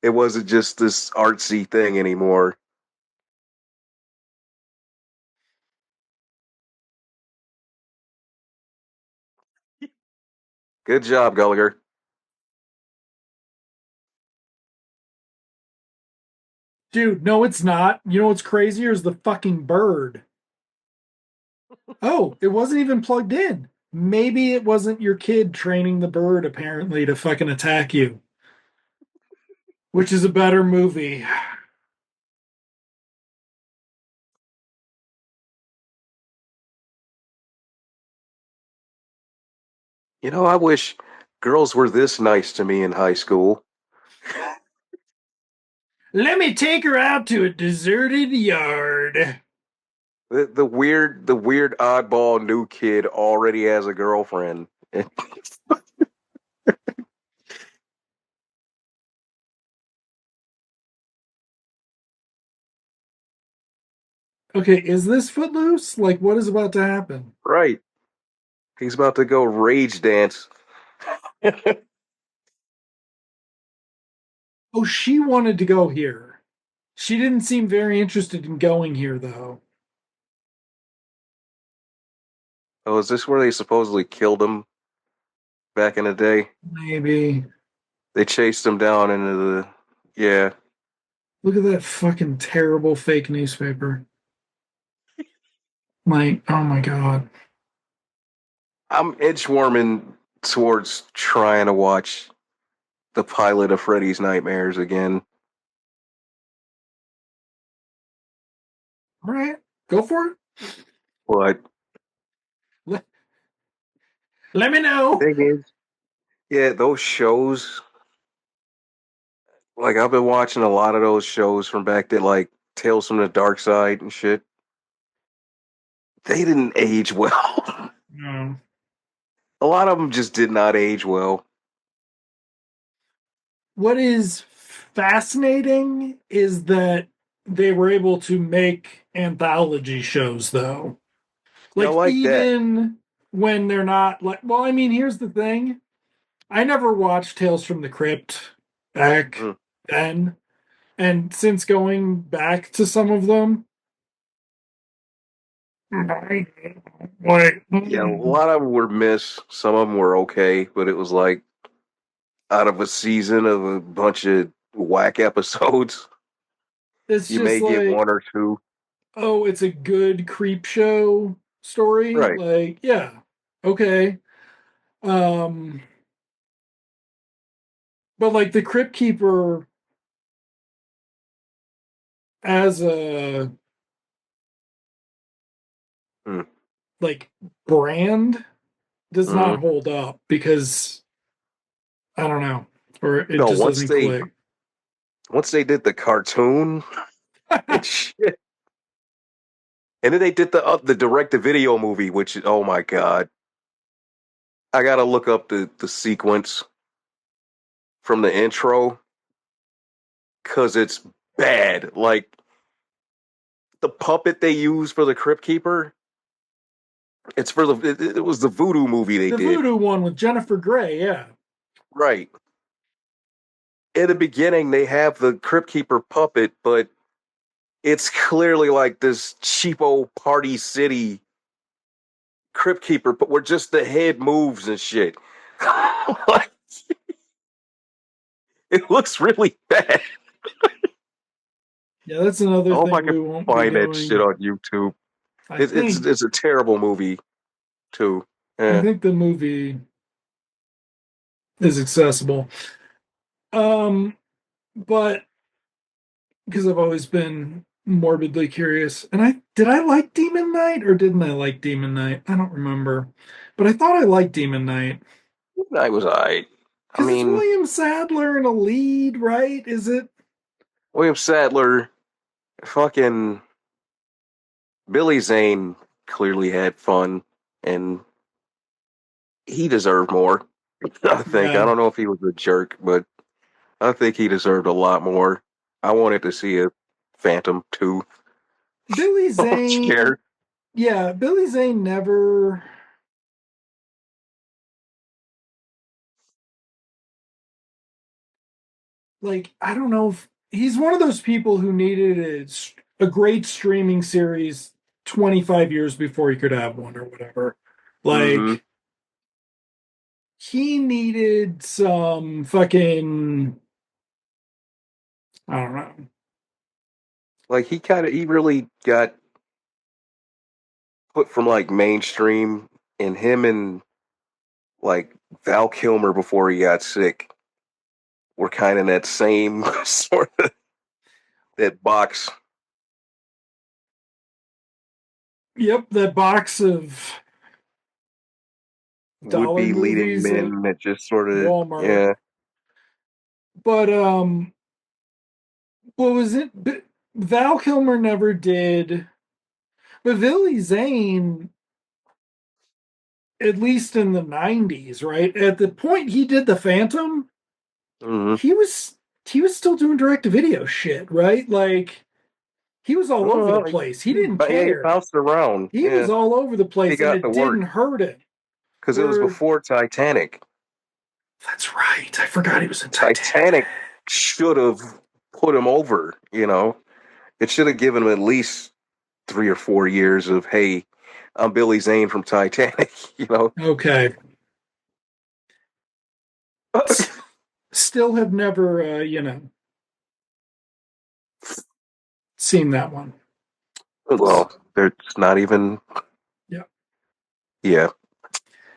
It wasn't just this artsy thing anymore. Good job, Gallagher. Dude, no, it's not. You know what's crazier is the fucking bird. Oh, it wasn't even plugged in. Maybe it wasn't your kid training the bird, apparently, to fucking attack you, which is a better movie. I wish girls were this nice to me in high school. Let me take her out to a deserted yard. The weird oddball new kid already has a girlfriend. Okay, is this Footloose? Like, what is about to happen? Right. He's about to go rage dance. Oh, she wanted to go here. She didn't seem very interested in going here, though. Oh, is this where they supposedly killed him back in the day? Maybe. They chased him down into the. Yeah. Look at that fucking terrible fake newspaper. Like, oh my God. I'm inchworming towards trying to watch the pilot of Freddy's Nightmares again. All right, go for it. But Let, let me know. thing is, yeah, those shows, like I've been watching a lot of those shows from back then, like Tales from the Dark Side and shit. They didn't age well. No. A lot of them just did not age well. What is fascinating is that they were able to make anthology shows, though. Yeah, I Like, like that. even when they're not like, well, I mean, here's the thing. I never watched Tales from the Crypt back Mm. then. And since going back to some of them, like, Yeah, a lot of them were missed. Some of them were okay, but it was like out of a season of a bunch of whack episodes, it's you just may get like, one or two. oh, it's a good creep show story. Right. Like, yeah, okay. Um, but like the Crypt Keeper as a Mm. like brand does not Mm. hold up because I don't know, or it No, just doesn't click. once they did the cartoon, and shit. And then they did the direct to video movie, which oh my god, I gotta look up the sequence from the intro because it's bad. Like the puppet they use for the Crypt Keeper, it's for it was the voodoo movie they The did. voodoo one with Jennifer Grey, yeah. Right. In the beginning, they have the Crypt Keeper puppet, but it's clearly like this cheapo Party City Crypt Keeper, but where just the head moves and shit. Like, it looks really bad. Yeah, that's another I hope I thing can we won't be find that shit doing. on YouTube. I think It's a terrible movie too. I Yeah. think the movie is accessible. Um, but because I've always been morbidly curious, and I like Demon Knight or didn't I like Demon Knight? I don't remember, but I thought I liked Demon Knight I was alright. I because it's mean, William Sadler in a lead, right? Is it? William Sadler, fucking Billy Zane clearly had fun, and he deserved more. I think. I Yeah, don't know if he was a jerk, but I think he deserved a lot more. I wanted to see a Phantom 2. Billy I'm Zane. scared. Yeah, Billy Zane never. Like, I don't know if he's one of those people who needed a great streaming series 25 years before he could have one or whatever. Mm-hmm. Like, he needed some fucking, I don't know. Like he really got put from like mainstream, and him and like Val Kilmer before he got sick were kind of that same sort of that box Yep, that box of would dollar be leading movies at men that just sort of Walmart. yeah. But what was it? Val Kilmer never did, but Billy Zane, at least in the 90s, right? At the point he did the Phantom, Mm-hmm. he was he was still doing direct to video shit, right? Like he was all over the Well, place. He didn't yeah, he care. bounced around. He was Yeah, all over the he place and got to it work didn't hurt him. because it was Where before Titanic. that's right. I forgot he was in Titanic. Titanic should have put him over. It should have given him at least 3 or 4 years of hey, I'm Billy Zane from Titanic. Okay. Still have never seen that one. Well, there's not even Yeah. yeah,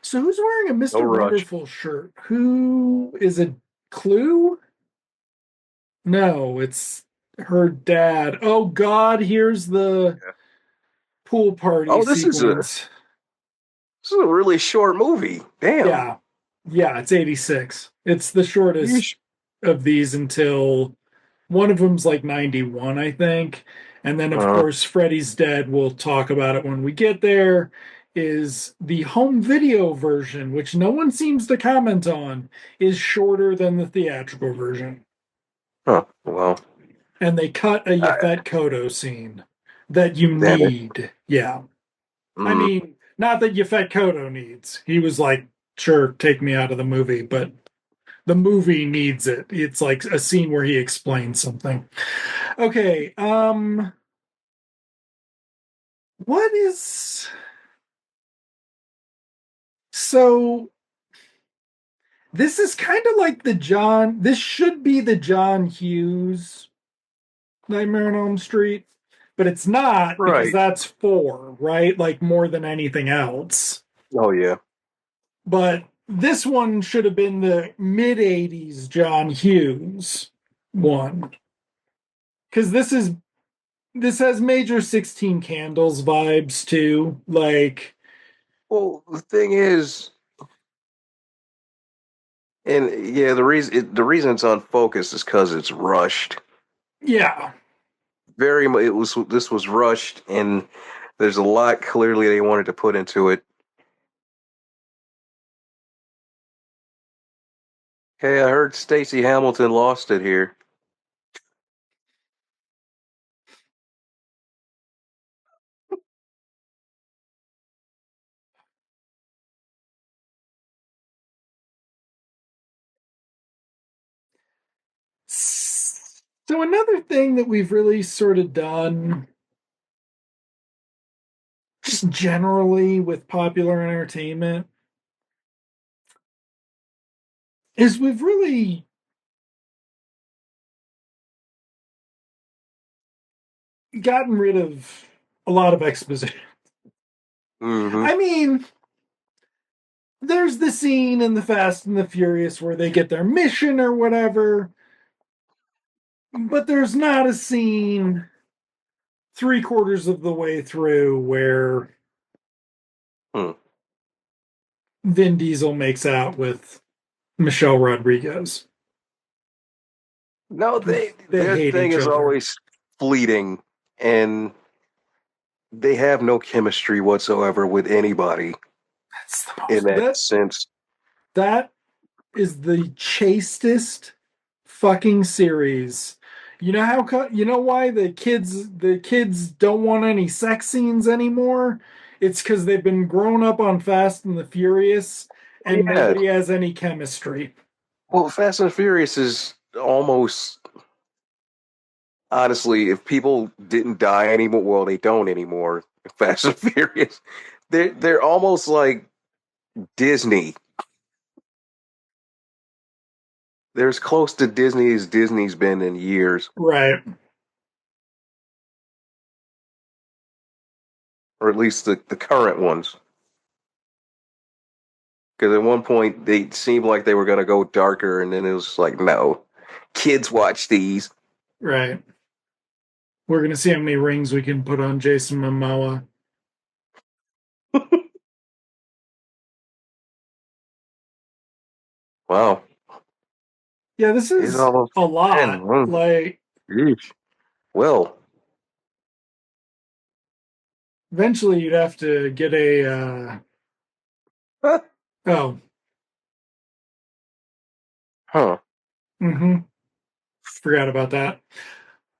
So who's wearing a no Mr. rush. Wonderful shirt? Who is it? Clue? No, it's her dad. Oh God, here's the Yeah. pool party Oh, sequence. this is a really short movie. Damn. Yeah. Yeah, it's 86. It's the shortest Yeesh. of these until one of them's like 91, I think. And then, of Uh, course, Freddy's Dead, we'll talk about it when we get there, is the home video version, which no one seems to comment on, is shorter than the theatrical version. well, And they cut a I, Yaphet Kotto scene that you damn it. need. Yeah. I Mm, mean, not that Yaphet Kotto needs. He was like, sure, take me out of the movie, but the movie needs it. It's like a scene where he explains something. Okay, what is so this is kind of like this should be the John Hughes Nightmare on Elm Street, but it's not because right. that's four, right? Like more than anything else. Oh yeah. But this one should have been the mid 80s John Hughes one. Because this has major 16 candles vibes too. Like, Well, the thing is, and yeah, the reason it's unfocused is because it's rushed. yeah. very much. It was this was rushed, and there's a lot clearly they wanted to put into it. Hey, I heard Stacey Hamilton lost it here. So another thing that we've really sort of done just generally with popular entertainment is we've really gotten rid of a lot of exposition. Mm-hmm. I mean, there's the scene in the Fast and the Furious where they get their mission or whatever, but there's not a scene three-quarters of the way through where Hmm. Vin Diesel makes out with Michelle Rodriguez. No, They their hate thing each is other. always fleeting, and they have no chemistry whatsoever with anybody That's the in most that sense. that is the chastest fucking series. You know you know why the kids don't want any sex scenes anymore? It's because they've been grown up on Fast and the Furious, and Yeah. nobody has any chemistry. Well, Fast and Furious is almost honestly, if people didn't die anymore, well, they don't anymore. Fast and Furious, they're almost like Disney. They're as close to Disney as Disney's been in years, Right. or at least the current ones. Because at one point they seemed like they were going to go darker, and then it was like, no, kids watch these. Right. We're gonna see how many rings we can put on Jason Momoa. Wow, Yeah, this he's is almost a 10. lot. Like, Yeesh. Well, eventually you'd have to get a oh. huh? Mm-hmm. Forgot about that.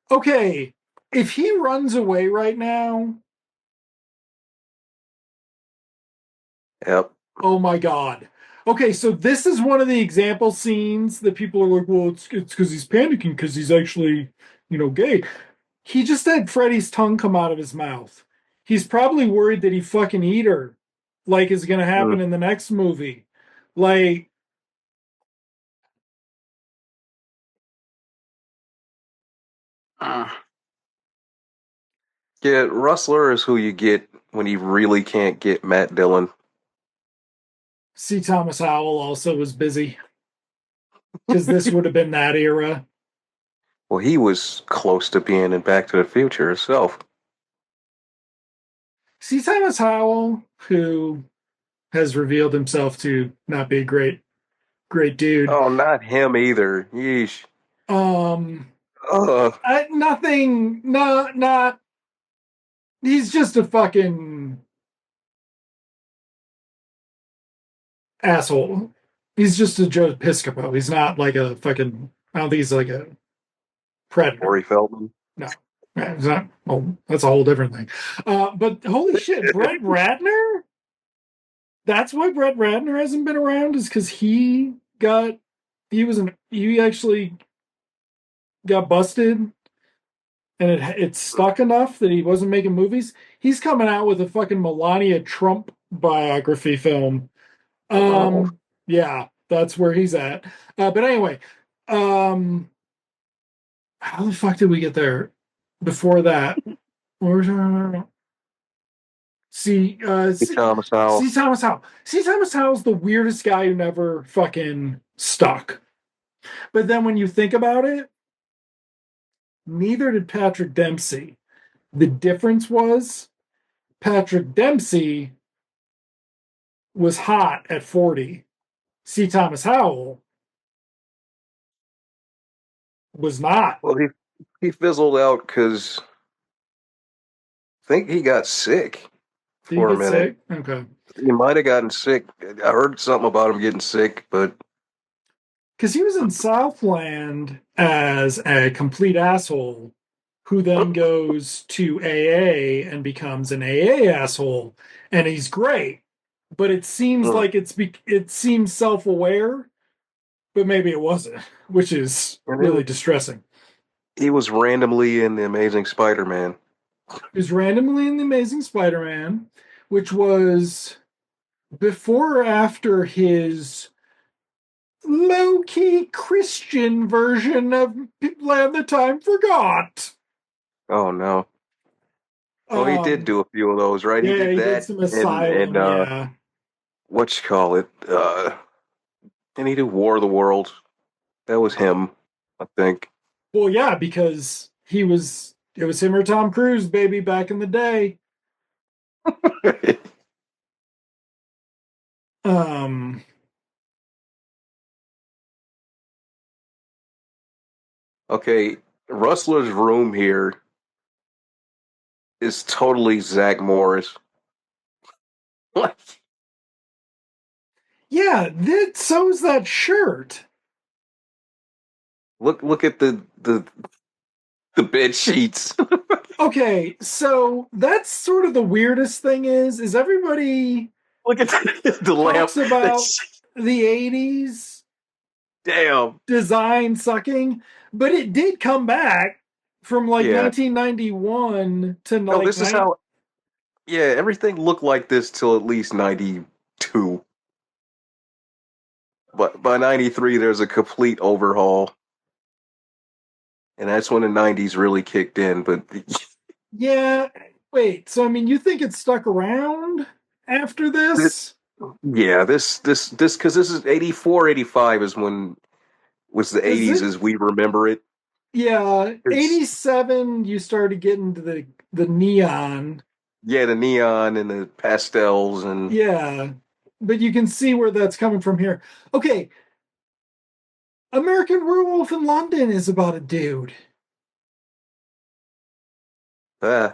Okay. If he runs away right now, Yep. oh my god. Okay, so this is one of the example scenes that people are like, well, it's because he's panicking because he's actually, gay. He just had Freddy's tongue come out of his mouth. He's probably worried that he fucking eat her, like is gonna Mm. happen in the next movie. Like, Yeah, Rustler is who you get when you really can't get Matt Dillon. C. Thomas Howell also was busy because this would have been that era. Well, he was close to being in Back to the Future itself. C. Thomas Howell, who has revealed himself to not be a great dude. Oh, not him either. Yeesh. Um, Ugh. nothing, not. He's just a fucking asshole. He's just a Joe Piscopo. He's not like a fucking. I don't think he's like a Corey predator. Feldman. No, he's not. Well, that's a whole different thing. But holy shit, Brett Ratner. That's why Brett Ratner hasn't been around is because he actually got busted and it stuck enough that he wasn't making movies. He's coming out with a fucking Melania Trump biography film. Oh, Yeah, that's where he's at. But anyway, um, how the fuck did we get there? Before that, see, Thomas Howell. see Thomas Howell. See Thomas Howell's the weirdest guy who never fucking stuck. But then when you think about it, neither did Patrick Dempsey. The difference was Patrick Dempsey was hot at 40. C. Thomas Howell was not. Well, he fizzled out because think he got sick Did he for a get minute. sick? Okay. He might have gotten sick. I heard something about him getting sick, but Because he was in Southland as a complete asshole who then goes to AA and becomes an AA asshole. And he's great. But it seems mm. like it seems self-aware, but maybe it wasn't, which is And really distressing. he was randomly in the Amazing Spider-Man. He was randomly in The Amazing Spider-Man, which was before or after his low-key Christian version of Land the Time Forgot. Oh no. Oh, he did Um, do a few of those, right? He yeah, did he did that some and Asylum. Yeah. what you call it? And he did War of the Worlds. That was him, I think. Well, yeah, because it was him or Tom Cruise, baby, back in the day. Um, Okay, Rustler's room here is totally Zach Morris. Like, yeah, so's that shirt. look at the bed sheets. Okay, so that's sort of the weirdest thing is everybody Look at the lamp. talks about the 80s Damn. design sucking, but it did come back from like Yeah. 1991 to No, like this is how. Yeah, everything looked like this till at least 92. But by 93, there's a complete overhaul. And that's when the 90s really kicked in. But yeah, wait, so I mean you think it stuck around after this? yeah, this, because this is 84, 85 is when was the Cuz 80s it as we remember it. yeah, It's, 87 you started getting to the neon. yeah, the neon and the pastels and Yeah. But you can see where that's coming from here. Okay, American Werewolf in London is about a dude. uh,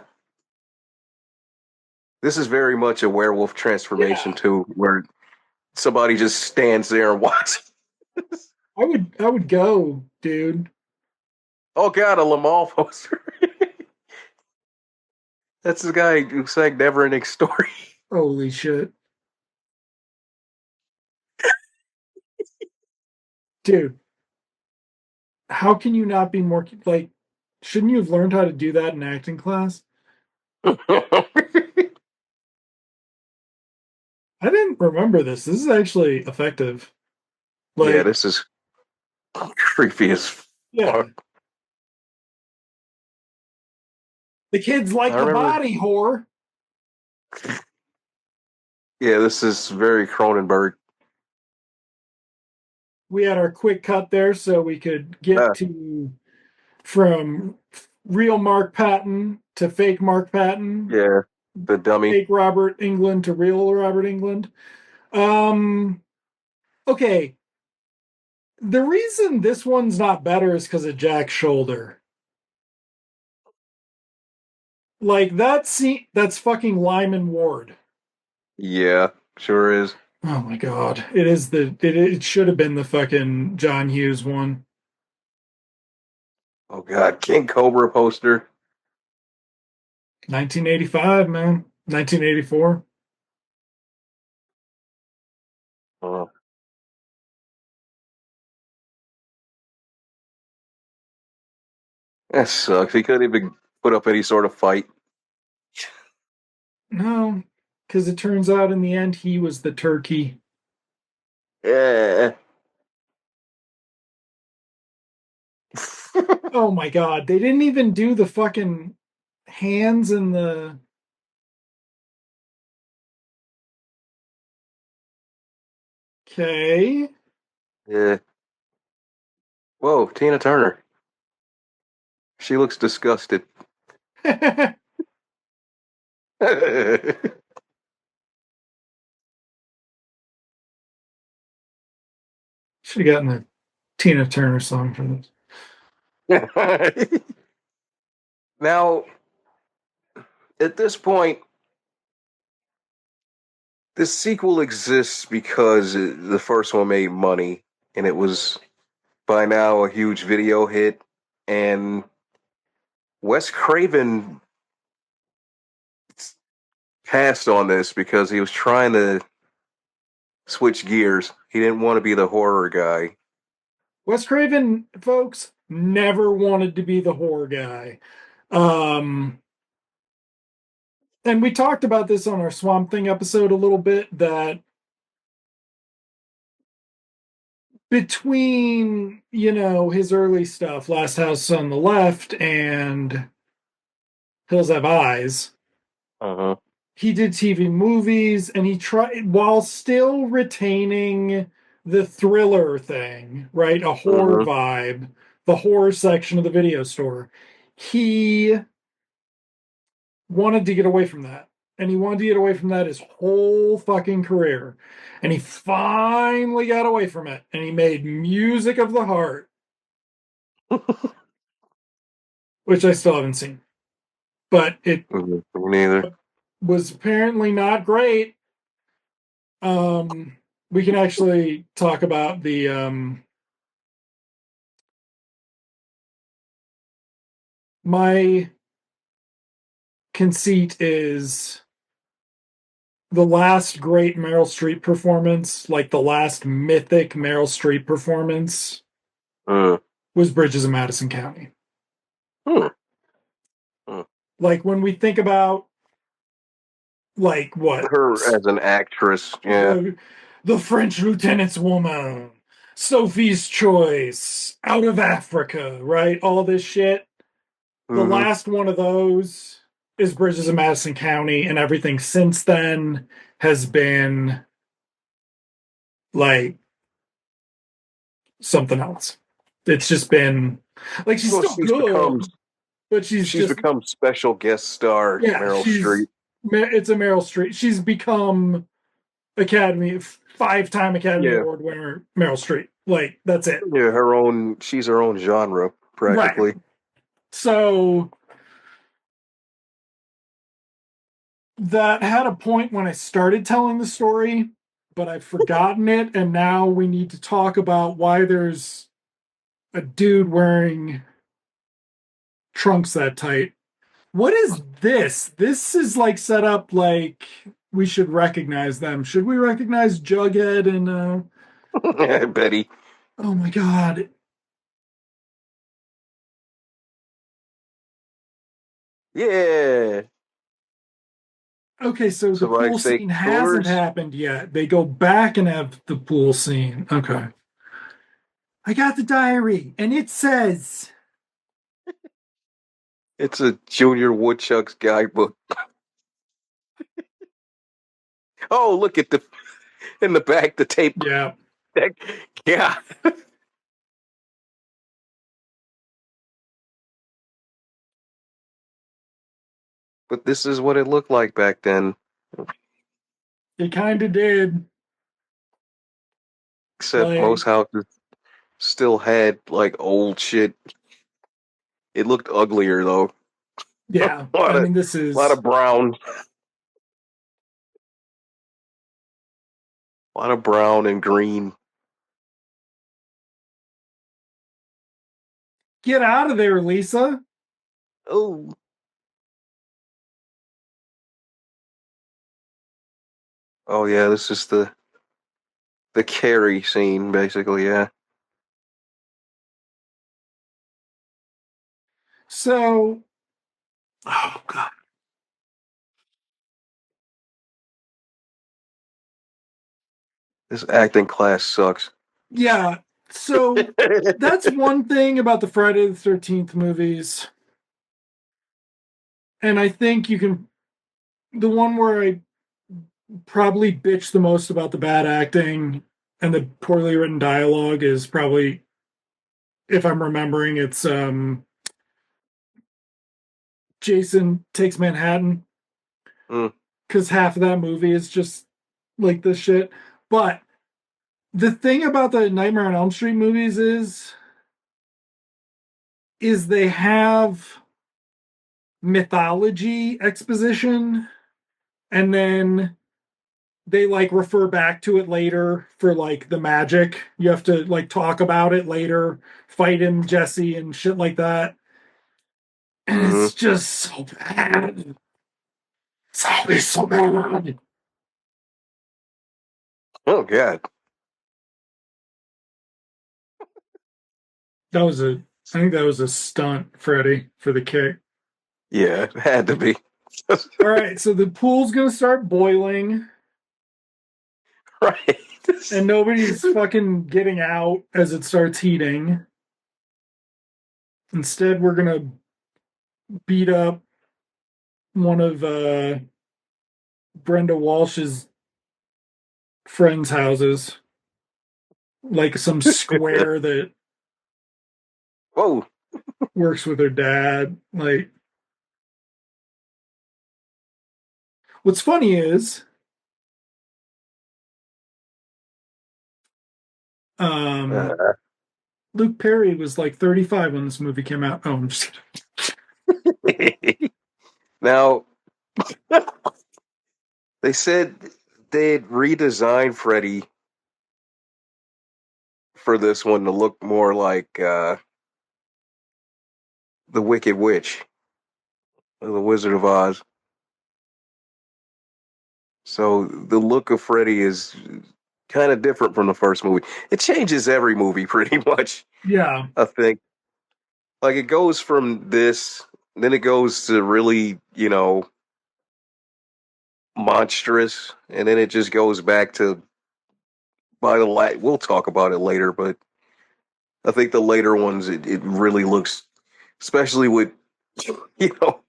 this is very much a werewolf transformation Yeah. too, where somebody just stands there and watches. I would go, dude. Oh god, a Lamal poster. That's the guy who sang Never Ending Story. Holy shit. Dude, how can you not be more like shouldn't you have learned how to do that in acting class? I didn't remember this. This is actually effective. Yeah, Like, this is creepy as yeah, fuck. the kids I like the remember. body whore. Yeah, this is very Cronenberg. We had our quick cut there so we could get Uh, to from real Mark Patton to fake Mark Patton, yeah, the dummy. fake Robert England to real Robert England. Um, okay. The reason this one's not better is because of Jack's shoulder. Like that's fucking Lyman Ward. Yeah, sure is. Oh my god. It should have been the fucking John Hughes one. Oh god, King Cobra poster. 1985, man. 1984. Oh, that sucks. He couldn't even put up any sort of fight. No, because it turns out in the end he was the turkey. Yeah. Oh my god, they didn't even do the fucking hands and the okay. Yeah. Whoa, Tina Turner. She looks disgusted. Should have gotten a Tina Turner song for this. Now, At this point, this sequel exists because the first one made money, and it was by now a huge video hit. And Wes Craven passed on this because he was trying to switch gears. He didn't want to be the horror guy. Wes Craven, folks, never wanted to be the horror guy. Um, and we talked about this on our Swamp Thing episode a little bit, that between, his early stuff, Last House on the Left and Hills Have Eyes, Uh-huh. he did TV movies, and he tried, while still retaining the thriller thing, right? A horror Uh-huh. vibe, the horror section of the video store. He wanted to get away from that. And he wanted to get away from that his whole fucking career. And he finally got away from it. And he made Music of the Heart, which I still haven't seen. But it Neither. was apparently not great. We can actually talk about the my conceit is the last great Meryl Streep performance, like the last mythic Meryl Streep performance, Uh, was Bridges of Madison County. hmm. Hmm. Like when we think about, like, what Her as an actress, yeah. The French Lieutenant's Woman, Sophie's Choice, Out of Africa, right? All this shit. The Mm-hmm. last one of those is Bridges of Madison County, and everything since then has been like something else. It's just been like, she's Well, still good, but she's become special guest star Meryl Streep. It's a Meryl Streep. She's become five-time Academy Yeah, Award winner Meryl Streep. Like, that's it. yeah, she's her own genre practically. Right. So that had a point when I started telling the story, but I've forgotten it, and now we need to talk about why there's a dude wearing trunks that tight. What is this? This is like set up like we should recognize them. Should we recognize Jughead and Betty. oh my god. Yeah. Okay, so the Somebody pool say scene hasn't Coors. happened yet. They go back and have the pool scene. Okay. I got the diary, and it says, It's a Junior Woodchuck's guidebook. Oh, look at the in the back the tape. yeah. Yeah. But this is what it looked like back then. It kind of did. Except Like, most houses still had like old shit. It looked uglier though. a yeah. lot I of mean, this lot is of brown. A lot of brown and green. get out of there, Lisa. Oh. Oh yeah, this is the Carrie scene, basically, yeah. So, Oh god. This acting class sucks. yeah. So that's one thing about the Friday the 13th movies. And I think the one where I probably bitch the most about the bad acting and the poorly written dialogue is probably, if I'm remembering, it's Jason Takes Manhattan, Mm. because half of that movie is just like this shit. But the thing about the Nightmare on Elm Street movies is they have mythology exposition, and then they like refer back to it later for like the magic. You have to like talk about it later, fight him, Jesse, and shit like that. And Hmm. it's just so bad. It's always so bad. Oh God. That was a, I think that was a stunt, Freddie, for the kick. Yeah, it had to be. All right, so the pool's gonna start boiling, Right. and nobody's fucking getting out as it starts heating. Instead, we're gonna beat up one of Brenda Walsh's friends' houses, like some square that Whoa. works with her dad. Like, what's funny is, um, Uh, Luke Perry was like 35 when this movie came out. Oh, I'm just now, they said they'd redesigned Freddy for this one to look more like the Wicked Witch, or the Wizard of Oz. So the look of Freddy is kind of different from the first movie. It changes every movie pretty much, yeah, I think. Like it goes from this, then it goes to really, monstrous, and then it just goes back to by the light. We'll talk about it later, but I think the later ones it really looks, especially with you know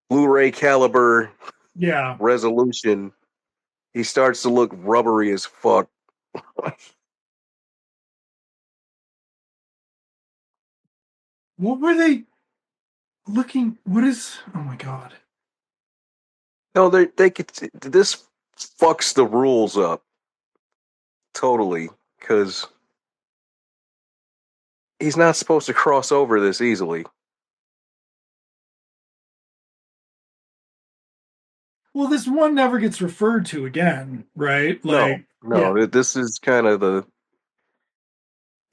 Blu-ray caliber yeah. resolution, he starts to look rubbery as fuck. What were they looking? What is? Oh my god! No, they could. This fucks the rules up totally because he's not supposed to cross over this easily. Well, this one never gets referred to again, right? No, Like, yeah, no, this is kind of the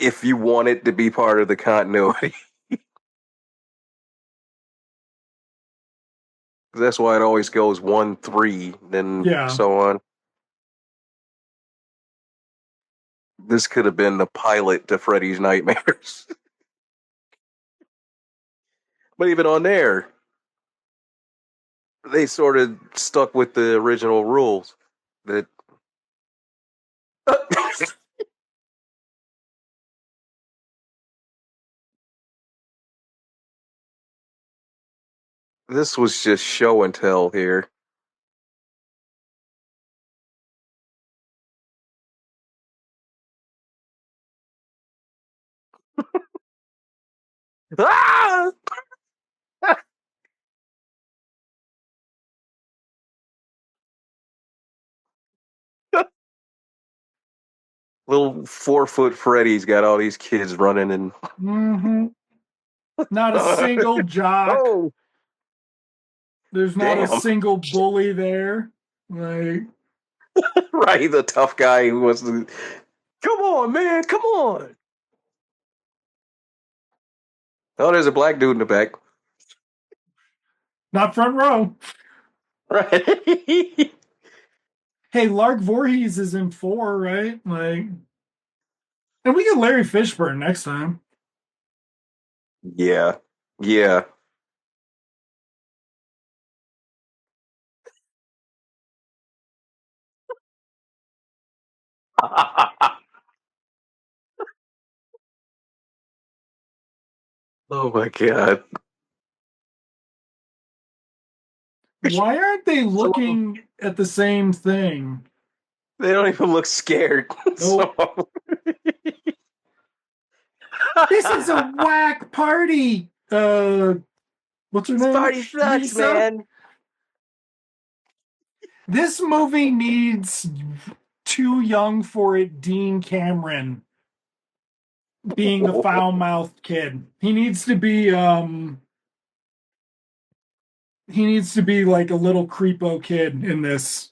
if you want it to be part of the continuity. That's why it always goes 1, 3, then yeah. so on. This could have been the pilot to Freddy's Nightmares. But even on there, they sort of stuck with the original rules. That this was just show and tell here. Ah! Little 4-foot Freddy's got all these kids running and Mm-hmm. Not a single jock. oh There's not a damn. single bully there. Like, Right, the tough guy who wants to come on, man, come on. Oh, there's a black dude in the back. not front row. Right. Hey, Lark Voorhees is in 4, right? Like, and we get Larry Fishburne next time. Yeah. Yeah. Oh my god. Why aren't they Some of them, looking at the same thing? they don't even look scared. Nope. So This is a whack party. What's her this name? party sucks, Lisa. man. This movie needs too young for it Dean Cameron being the foul mouthed kid. He needs to be He needs to be like a little creepo kid in this.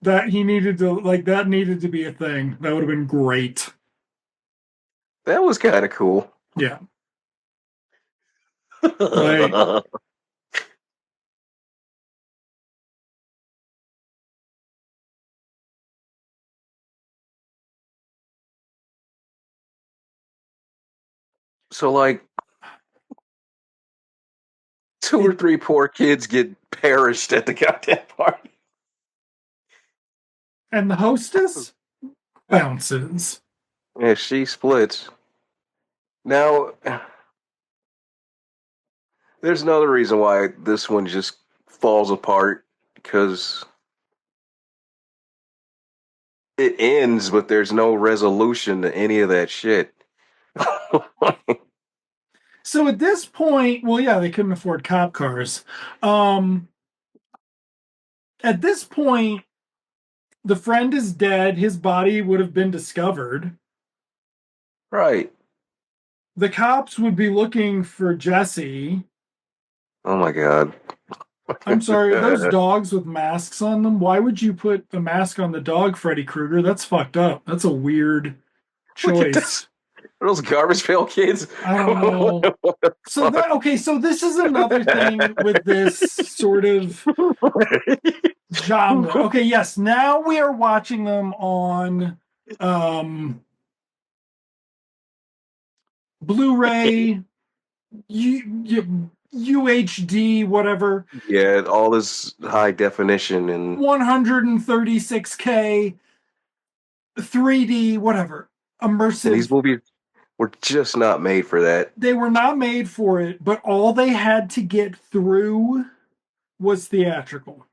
That he needed to like that needed to be a thing. That would have been great. That was kind of cool. Yeah. Like So, like, two or it, three poor kids get perished at the goddamn party. and the hostess bounces. Yeah, she splits. Now, there's another reason why this one just falls apart because it ends, but there's no resolution to any of that shit. So at this point, well, yeah, they couldn't afford cop cars. Um, at this point, the friend is dead. His body would have been discovered. Right. The cops would be looking for Jesse. Oh my god. I'm sorry, those dogs with masks on them. Why would you put a mask on the dog, Freddy Krueger? That's fucked up. That's a weird Look at this. choice. Are those garbage pail kids? I don't know. So that okay, so this is another thing with this sort of genre. Okay, yes, now we are watching them on Blu-ray, UHD, whatever, Yeah, all this high definition and 136K, 3D, whatever, these immersive. movies were just not made for that. They were not made for it, but all they had to get through was theatrical.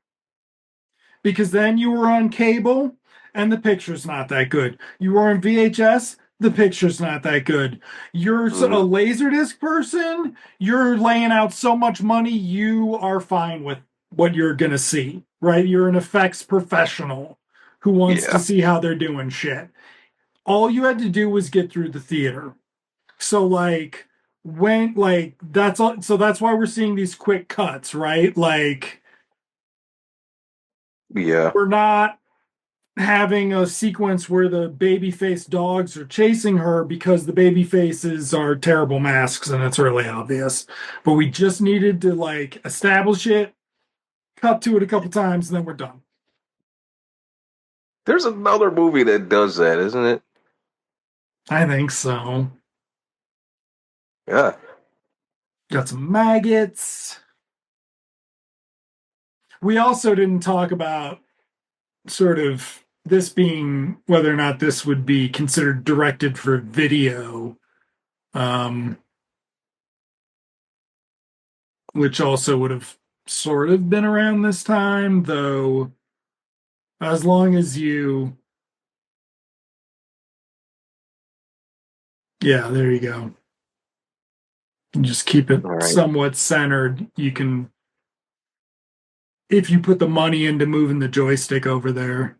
Because then you were on cable and the picture's not that good. You were on VHS, the picture's not that good. You're a Mhm. Laserdisc person, you're laying out so much money, you are fine with what you're going to see, right? You're an effects professional who wants to Yeah. see how they're doing shit. All you had to do was get through the theater. So like when like that's all so that's why we're seeing these quick cuts, right? Like Yeah. we're not having a sequence where the baby faced dogs are chasing her because the baby faces are terrible masks and it's really obvious. But we just needed to like establish it, cut to it a couple times, and then we're done. There's another movie that does that, isn't it? I think so. Yeah. Got some maggots. We also didn't talk about sort of this being whether or not this would be considered directed for video, um, which also would have sort of been around this time, though, as long as you, yeah, there you go. You just keep it All right. somewhat centered. You can, if you put the money into moving the joystick over there.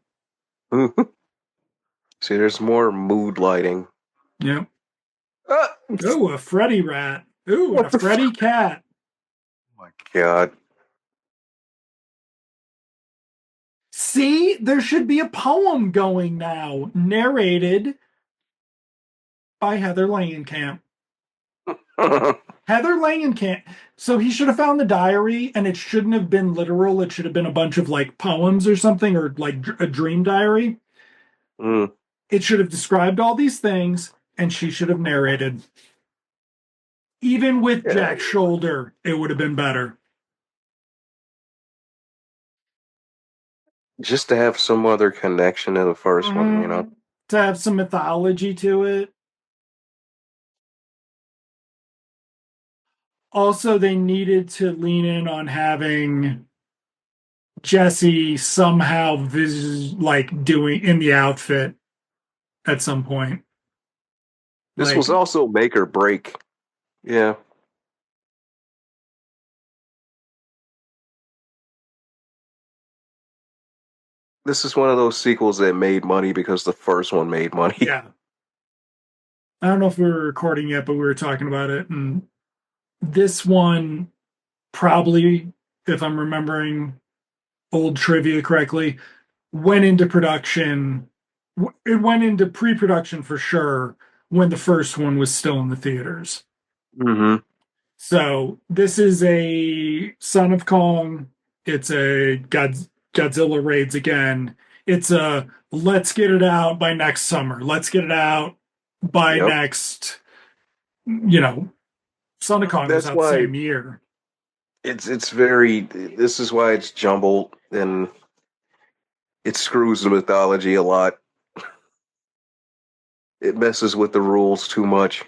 See, there's more mood lighting. Yep. Ah! Oh, a Freddy rat. Ooh, and a What the Freddy fuck? cat. Oh my god. See, there should be a poem going now, narrated by Heather Langenkamp. Heather Langenkamp. So he should have found the diary, and it shouldn't have been literal. It should have been a bunch of like poems or something, or like a dream diary. Mm, It should have described all these things, and she should have narrated. Even with yeah. Jack's shoulder, it would have been better. Just to have some other connection to the first one, you know? Mm-hmm. To have some mythology to it. Also, they needed to lean in on having Jesse somehow like doing in the outfit at some point. This Like, was also make or break. Yeah. This is one of those sequels that made money because the first one made money. yeah. I don't know if we were recording yet, but we were talking about it. And this one probably, if I'm remembering old trivia correctly, went into production. It went into pre-production for sure when the first one was still in the theaters. Mm-hmm. So this is a Son of Kong. It's a Godzilla raids again. It's a let's get it out by next summer. Let's get it out by Yep. next, you know, Son of Kong was That's out the why same year. it's very. This is why it's jumbled and it screws the mythology a lot. It messes with the rules too much.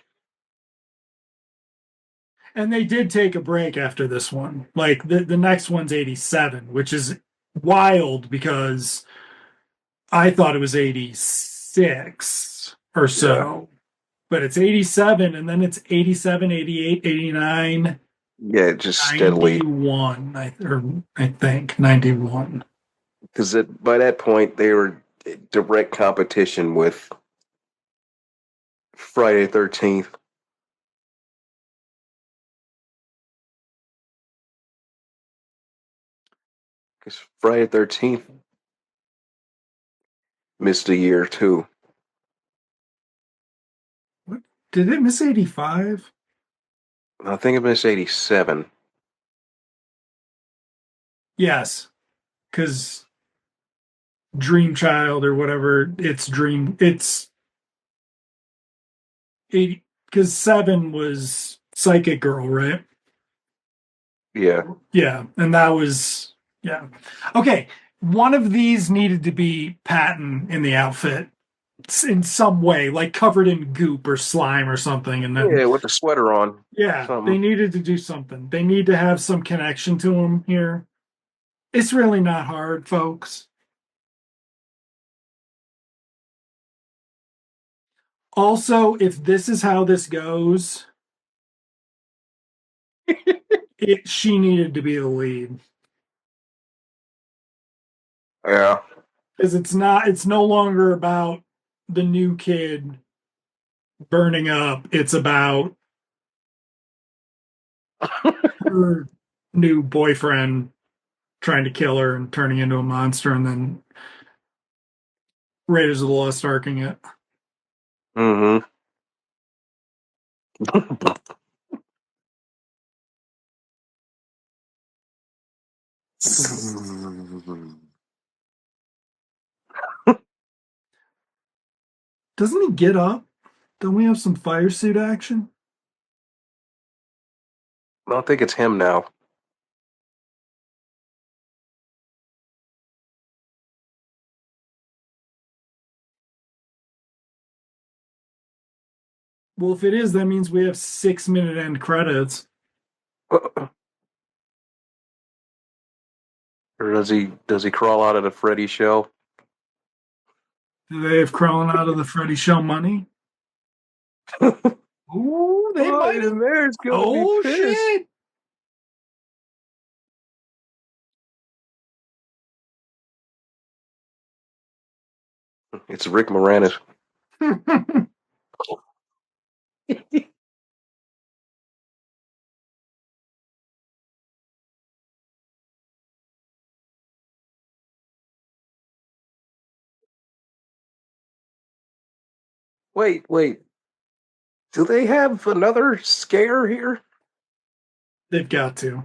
And they did take a break after this one. Like the next one's 87, which is wild because I thought it was 86 or Yeah. so, but it's 87 and then it's 87, 88, 89, Yeah, just steadily. 91, or I think 91. Because by that point they were direct competition with Friday the 13th. Because Friday the 13th missed a year too. What? Did it miss 85? I think it missed 87. Yes, because Dream Child or whatever, it's 80, because 7 was Psychic Girl, right? Yeah. Yeah, and that was yeah. Okay, one of these needed to be Patton in the outfit in some way, like covered in goop or slime or something, and then Yeah, with the sweater on. yeah, they Something. needed to do something. They need to have some connection to him here. It's really not hard, folks. Also, if this is how this goes, she needed to be the lead Yeah. because it's no longer about the new kid burning up. It's about her new boyfriend trying to kill her and turning into a monster, and then Raiders of the Lost Arking it. Mm-hmm. Doesn't he get up? Don't we have some fire suit action? I don't think it's him now. Well, if it is, that means we have 6 minute end credits. Or does he crawl out of the Freddy show? Do they have crawling out of the Freddy show money? Ooh, they Boy, might the have. mayor's gonna be Oh pissed. shit! It's Rick Moranis. Wait. Do they have another scare here? They've got to.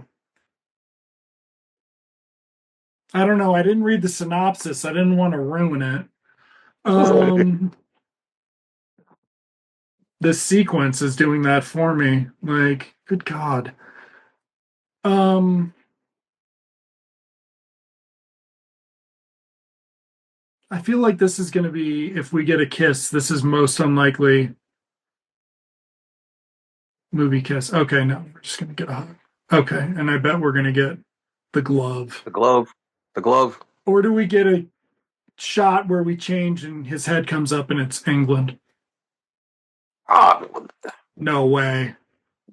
I don't know. I didn't read the synopsis. I didn't want to ruin it. Um, this sequence is doing that for me. Like, good God. Um, I feel like this is going to be, if we get a kiss, this is most unlikely movie kiss. Okay, no, we're just going to get a hug. Okay, and I bet we're going to get the glove. The glove. The glove. Or do we get a shot where we change and his head comes up and it's England? Ah. No way.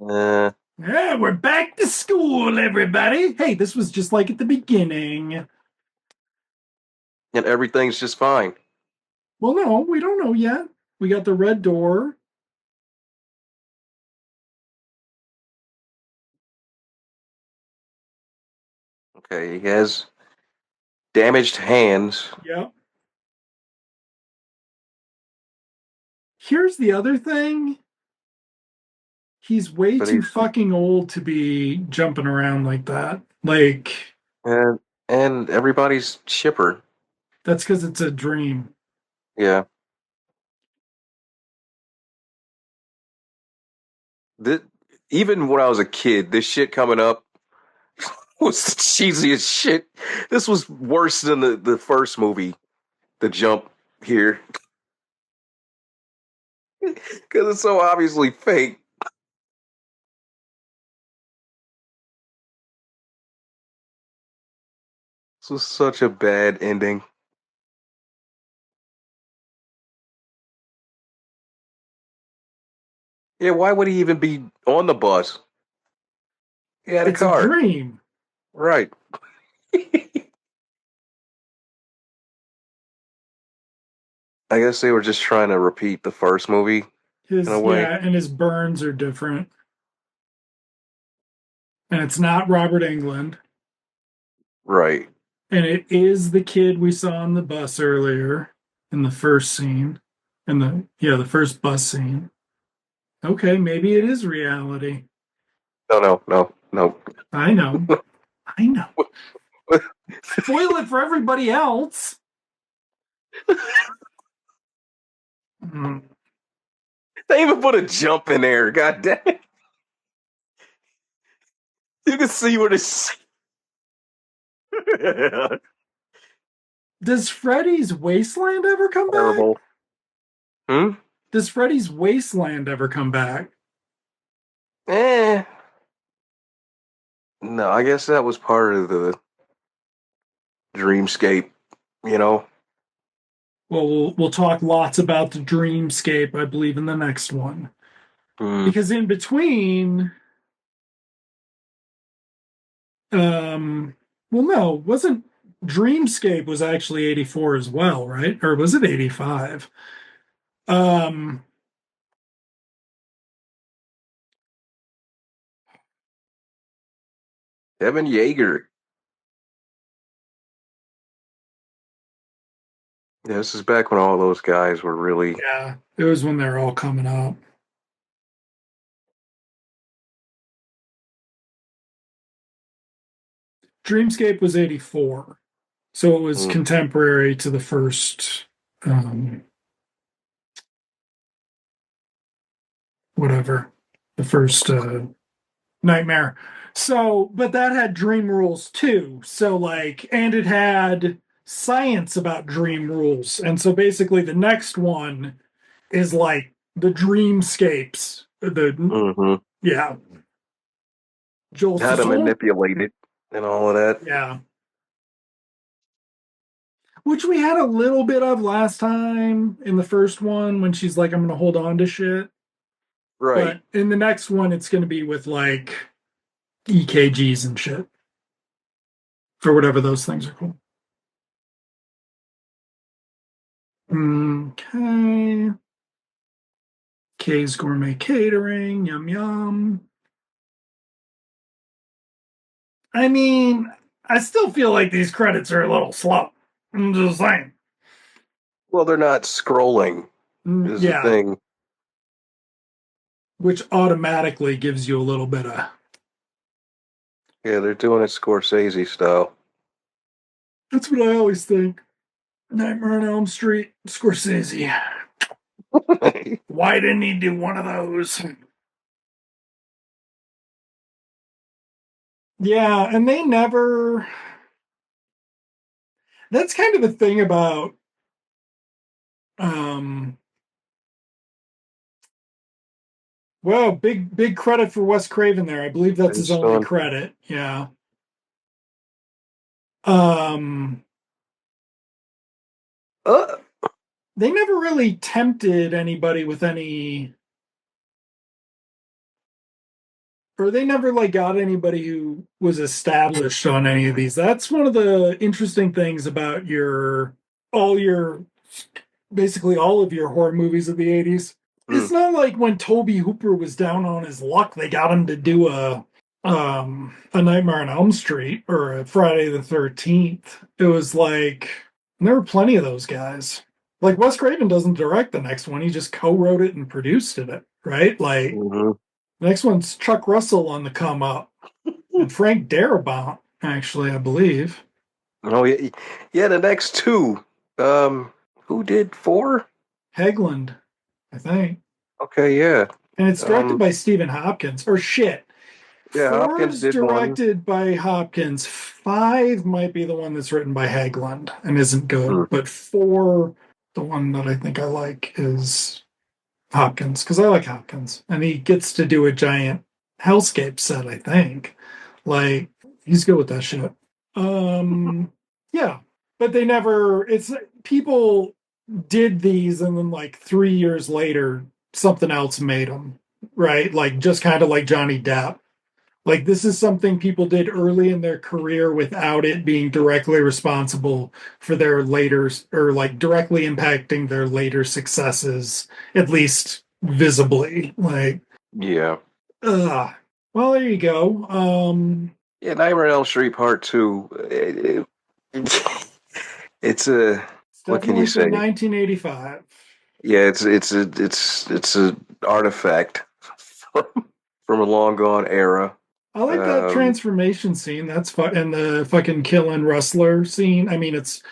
Uh, Yeah, we're back to school, everybody. Hey, this was just like at the beginning. and everything's just fine. Well, no, we don't know yet. We got the red door. Okay, he has damaged hands, Yep. Here's the other thing. He's way but too he's fucking old to be jumping around like that. Like, and everybody's chipper. that's because it's a dream. Yeah. This, even when I was a kid, this shit coming up was the cheesiest shit. This was worse than the first movie, The Jump here, because it's so obviously fake. This was such a bad ending. Yeah, why would he even be on the bus? He had a It's a car. dream. Right. I guess they were just trying to repeat the first movie in a His, way. yeah, and his burns are different. And it's not Robert Englund. Right. And it is the kid we saw on the bus earlier in the first scene. In the first bus scene. Okay, maybe it is reality. No, no, no, no. I know. I know. Spoil it for everybody else. Mm. They even put a jump in there. God damn it. You can see where this. Does Freddy's Wasteland ever come back? Terrible. Hmm? Does Freddy's Wasteland ever come back? Eh. No, I guess that was part of the dreamscape, you know? Well, we'll talk lots about the dreamscape, I believe, in the next one. Mm. Because in between, um, well, no, wasn't Dreamscape was actually 84 as well, right? Or was it 85? Um, Evan Yeager. Yeah, this is back when all those guys were really. yeah, it was when they're all coming up. Dreamscape was 84. So it was Mm. contemporary to the first um whatever, the first Nightmare. So, but that had dream rules too. So like and it had science about dream rules. And so basically the next one is like the dreamscapes. The Hmm. yeah. Joel How to Sisson. manipulate it and all of that. Yeah. Which we had a little bit of last time in the first one when she's like, I'm gonna hold on to shit. Right. But in the next one, it's gonna be with like EKGs and shit. For whatever those things are called. Okay. K's Gourmet Catering. Yum yum. I mean, I still feel like these credits are a little slow. I'm just saying. Well, they're not scrolling, is the Yeah, thing. which automatically gives you a little bit of. Yeah, they're doing it Scorsese style. That's what I always think. Nightmare on Elm Street, Scorsese. Why didn't he do one of those? Yeah, and they never. That's kind of the thing about um well, big credit for Wes Craven there. I believe that's his Based only on. credit. Yeah. Um Uh, they never really tempted anybody with any or they never like got anybody who was established on any of these. That's one of the interesting things about your all your basically all of your horror movies of the 80s. hmm. It's not like when Toby Hooper was down on his luck, they got him to do A Nightmare on Elm Street or a Friday the 13th, it was like there were plenty of those guys. Like Wes Craven doesn't direct the next one; he just co-wrote it and produced it. Right? Like Hmm. the next one's Chuck Russell on the come up and Frank Darabont, actually, I believe. Oh yeah, yeah. The next two. Um, who did four? Hegland, I think. Okay, yeah. And it's directed Um, by Stephen Hopkins. Or shit. yeah. Hopkins Four's did one. directed by Hopkins. Five might be the one that's written by Hegland and isn't Hmm. good. But four, the one that I think I like is Hopkins, because I like Hopkins. And he gets to do a giant hellscape set, I think. Like, he's good with that shit. Yeah. But they never, it's people did these and then like 3 years later something else made them, right? Like just kind of like Johnny Depp. Like this is something people did early in their career without it being directly responsible for their later or like directly impacting their later successes, at least visibly. Like Yeah. uh well, there you go. Yeah. Nightmare on Elm Street Part Two. It's a, It's what can you definitely from say? 1985. Yeah, it's a artifact from, from a long gone era. I like that Um, transformation scene. That's fun, and the fucking killing Rustler scene. I mean, it's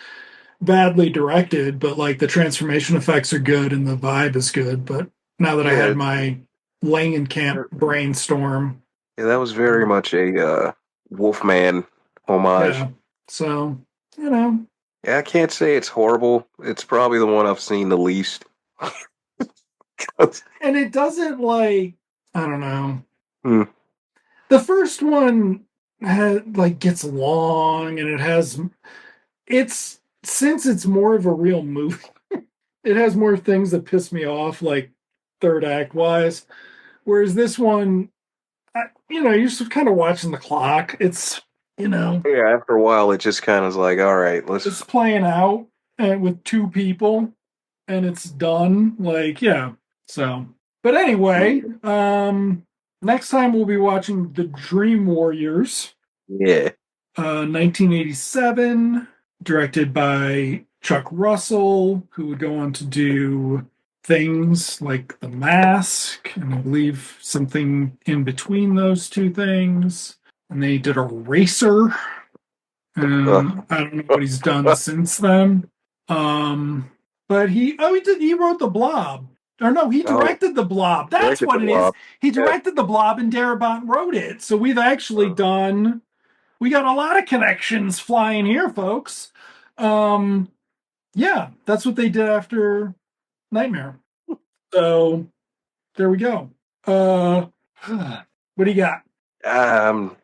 badly directed, but like the transformation effects are good and the vibe is good. But now that I yeah, had my Langenkamp brainstorm, yeah, that was very much a Wolfman homage. yeah. So, you know, Yeah, I can't say it's horrible. It's probably the one I've seen the least. and it doesn't like, I don't know. Hmm. The first one has like gets long and it's since it's more of a real movie, it has more things that piss me off, like third act wise. Whereas this one, you're just kind of watching the clock. It's, you know, Yeah, after a while, it just kind of was like, all right, it's let's. playing out with two people and it's done. Like, yeah. So, but anyway, next time we'll be watching The Dream Warriors, Yeah. 1987, directed by Chuck Russell, who would go on to do things like The Mask, and I believe something in between those two things. And they did Eraser, and I don't know what he's done since then. Um, but he wrote The Blob. Or no, he Oh, directed The Blob. That's directed the what it is. Blob. He Yeah. directed The Blob and Darabont wrote it. So we've actually done we got a lot of connections flying here, folks. Um, yeah, that's what they did after Nightmare. So there we go. What do you got? I'm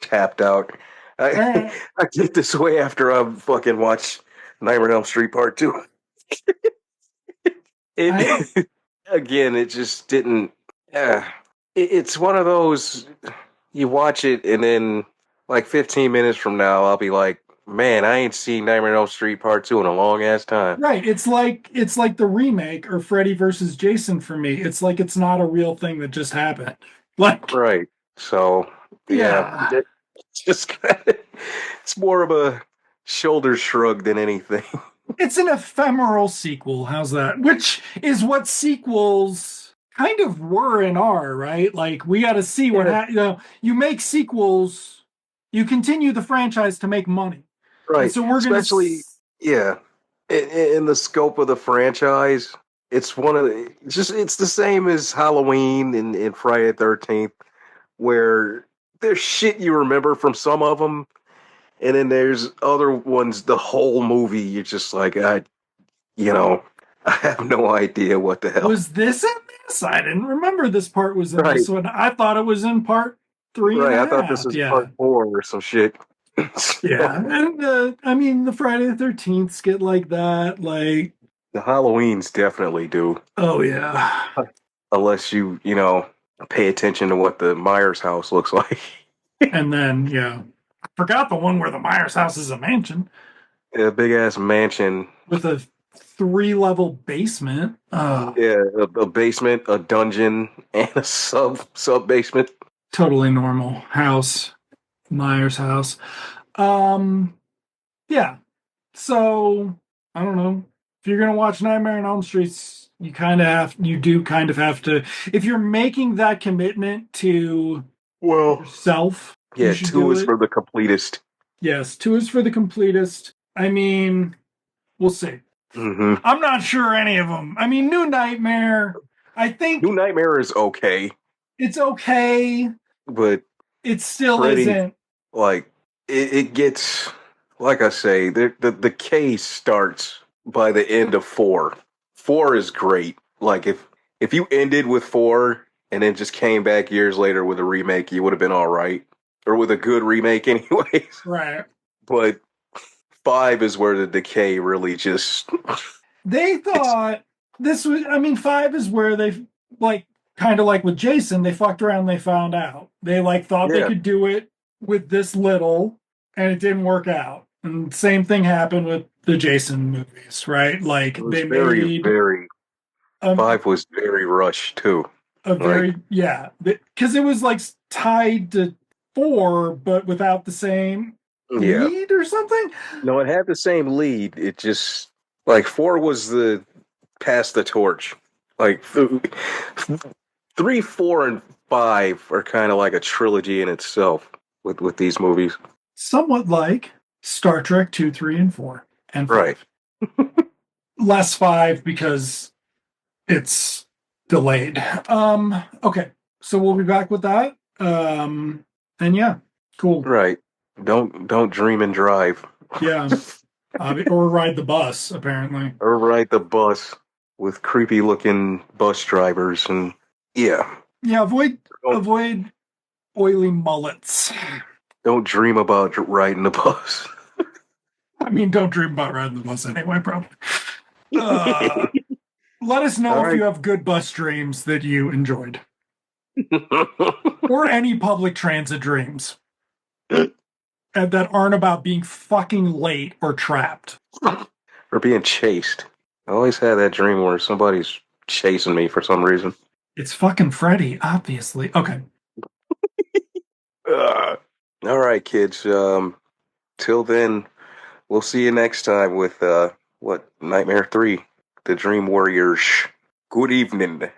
tapped out. All I right. I get this way after I fucking watch Nightmare on Elm Street Part Two. I It again, it just didn't. Uh, it's one of those, you watch it and then like 15 minutes from now, I'll be like, man, I ain't seen Nightmare on Elm Street Part Two in a long ass time. right. It's like the remake or Freddy versus Jason for me. It's like it's not a real thing that just happened. Like, Right. So yeah, yeah. just it's more of a shoulder shrug than anything. It's an ephemeral sequel. How's that? Which is what sequels kind of were and are, right? Like we got to see what Yeah. you make sequels, you continue the franchise to make money, and Right. so we're gonna. Especially, yeah, in the scope of the franchise, it's one of the, it's the same as Halloween and Friday the 13th, where there's shit you remember from some of them, and then there's other ones. The whole movie, you're just like, you know, I have no idea what the hell. Was this in this? I didn't remember this part was in Right. this one. I thought it was in part three and Right. a I thought this half. was Yeah. part four or some shit. Yeah. So, And I mean, the Friday the 13th get like that. Like, the Halloweens definitely do, oh, yeah. unless you pay attention to what the Myers house looks like. And then, yeah. I forgot the one where the Myers house is a mansion A big ass mansion. with a 3-level basement. Yeah, a basement, a dungeon, and a sub basement. totally normal house, Myers house. Um, yeah. So I don't know. If you're gonna watch Nightmare on Elm Street, you do kind of have to. If you're making that commitment to Well, yourself, you yeah, should two do is it. for the completist. Yes, two is for the completist. I mean, we'll see. Hmm. I'm not sure any of them. I mean, New Nightmare, I New think Nightmare is okay, it's okay. but It still Freddy, isn't. like, it gets, like I say, the K starts by the end of four. Four is great. Like, if you ended with four and then just came back years later with a remake, you would have been all right. Or with a good remake, anyways. Right. But five is where the decay really just They it's thought this was, I mean, five is where they, like, kind of like with Jason, they fucked around, they found out. They, like, thought they yeah. could do it with this little, and it didn't work out. And same thing happened with the Jason movies, right? It Like, was they very, made very a, five was very rushed too. a Like, very, yeah, because it was, like, tied to four, but without the same yeah. lead or something. No, it had the same lead. It just like four was the pass the torch. Like three, four, and five are kind of like a trilogy in itself with these movies. Somewhat like Star Trek 2, 3, and 4, and Right. 5. Less 5 because it's delayed. Okay. So we'll be back with that. And yeah, cool. Right. Don't dream and drive. Yeah. Or ride the bus, apparently. Or ride the bus with creepy looking bus drivers and yeah. Yeah, avoid Don't avoid oily mullets. don't dream about riding the bus. I mean, don't dream about riding the bus anyway, probably. Uh, Let us All know if right. you have good bus dreams that you enjoyed, or any public transit dreams that aren't about being fucking late or trapped. Or being chased. I always had that dream where somebody's chasing me for some reason. It's fucking Freddy, obviously. Okay. All right, kids. Till then, we'll see you next time with what Nightmare 3, The Dream Warriors. Good evening.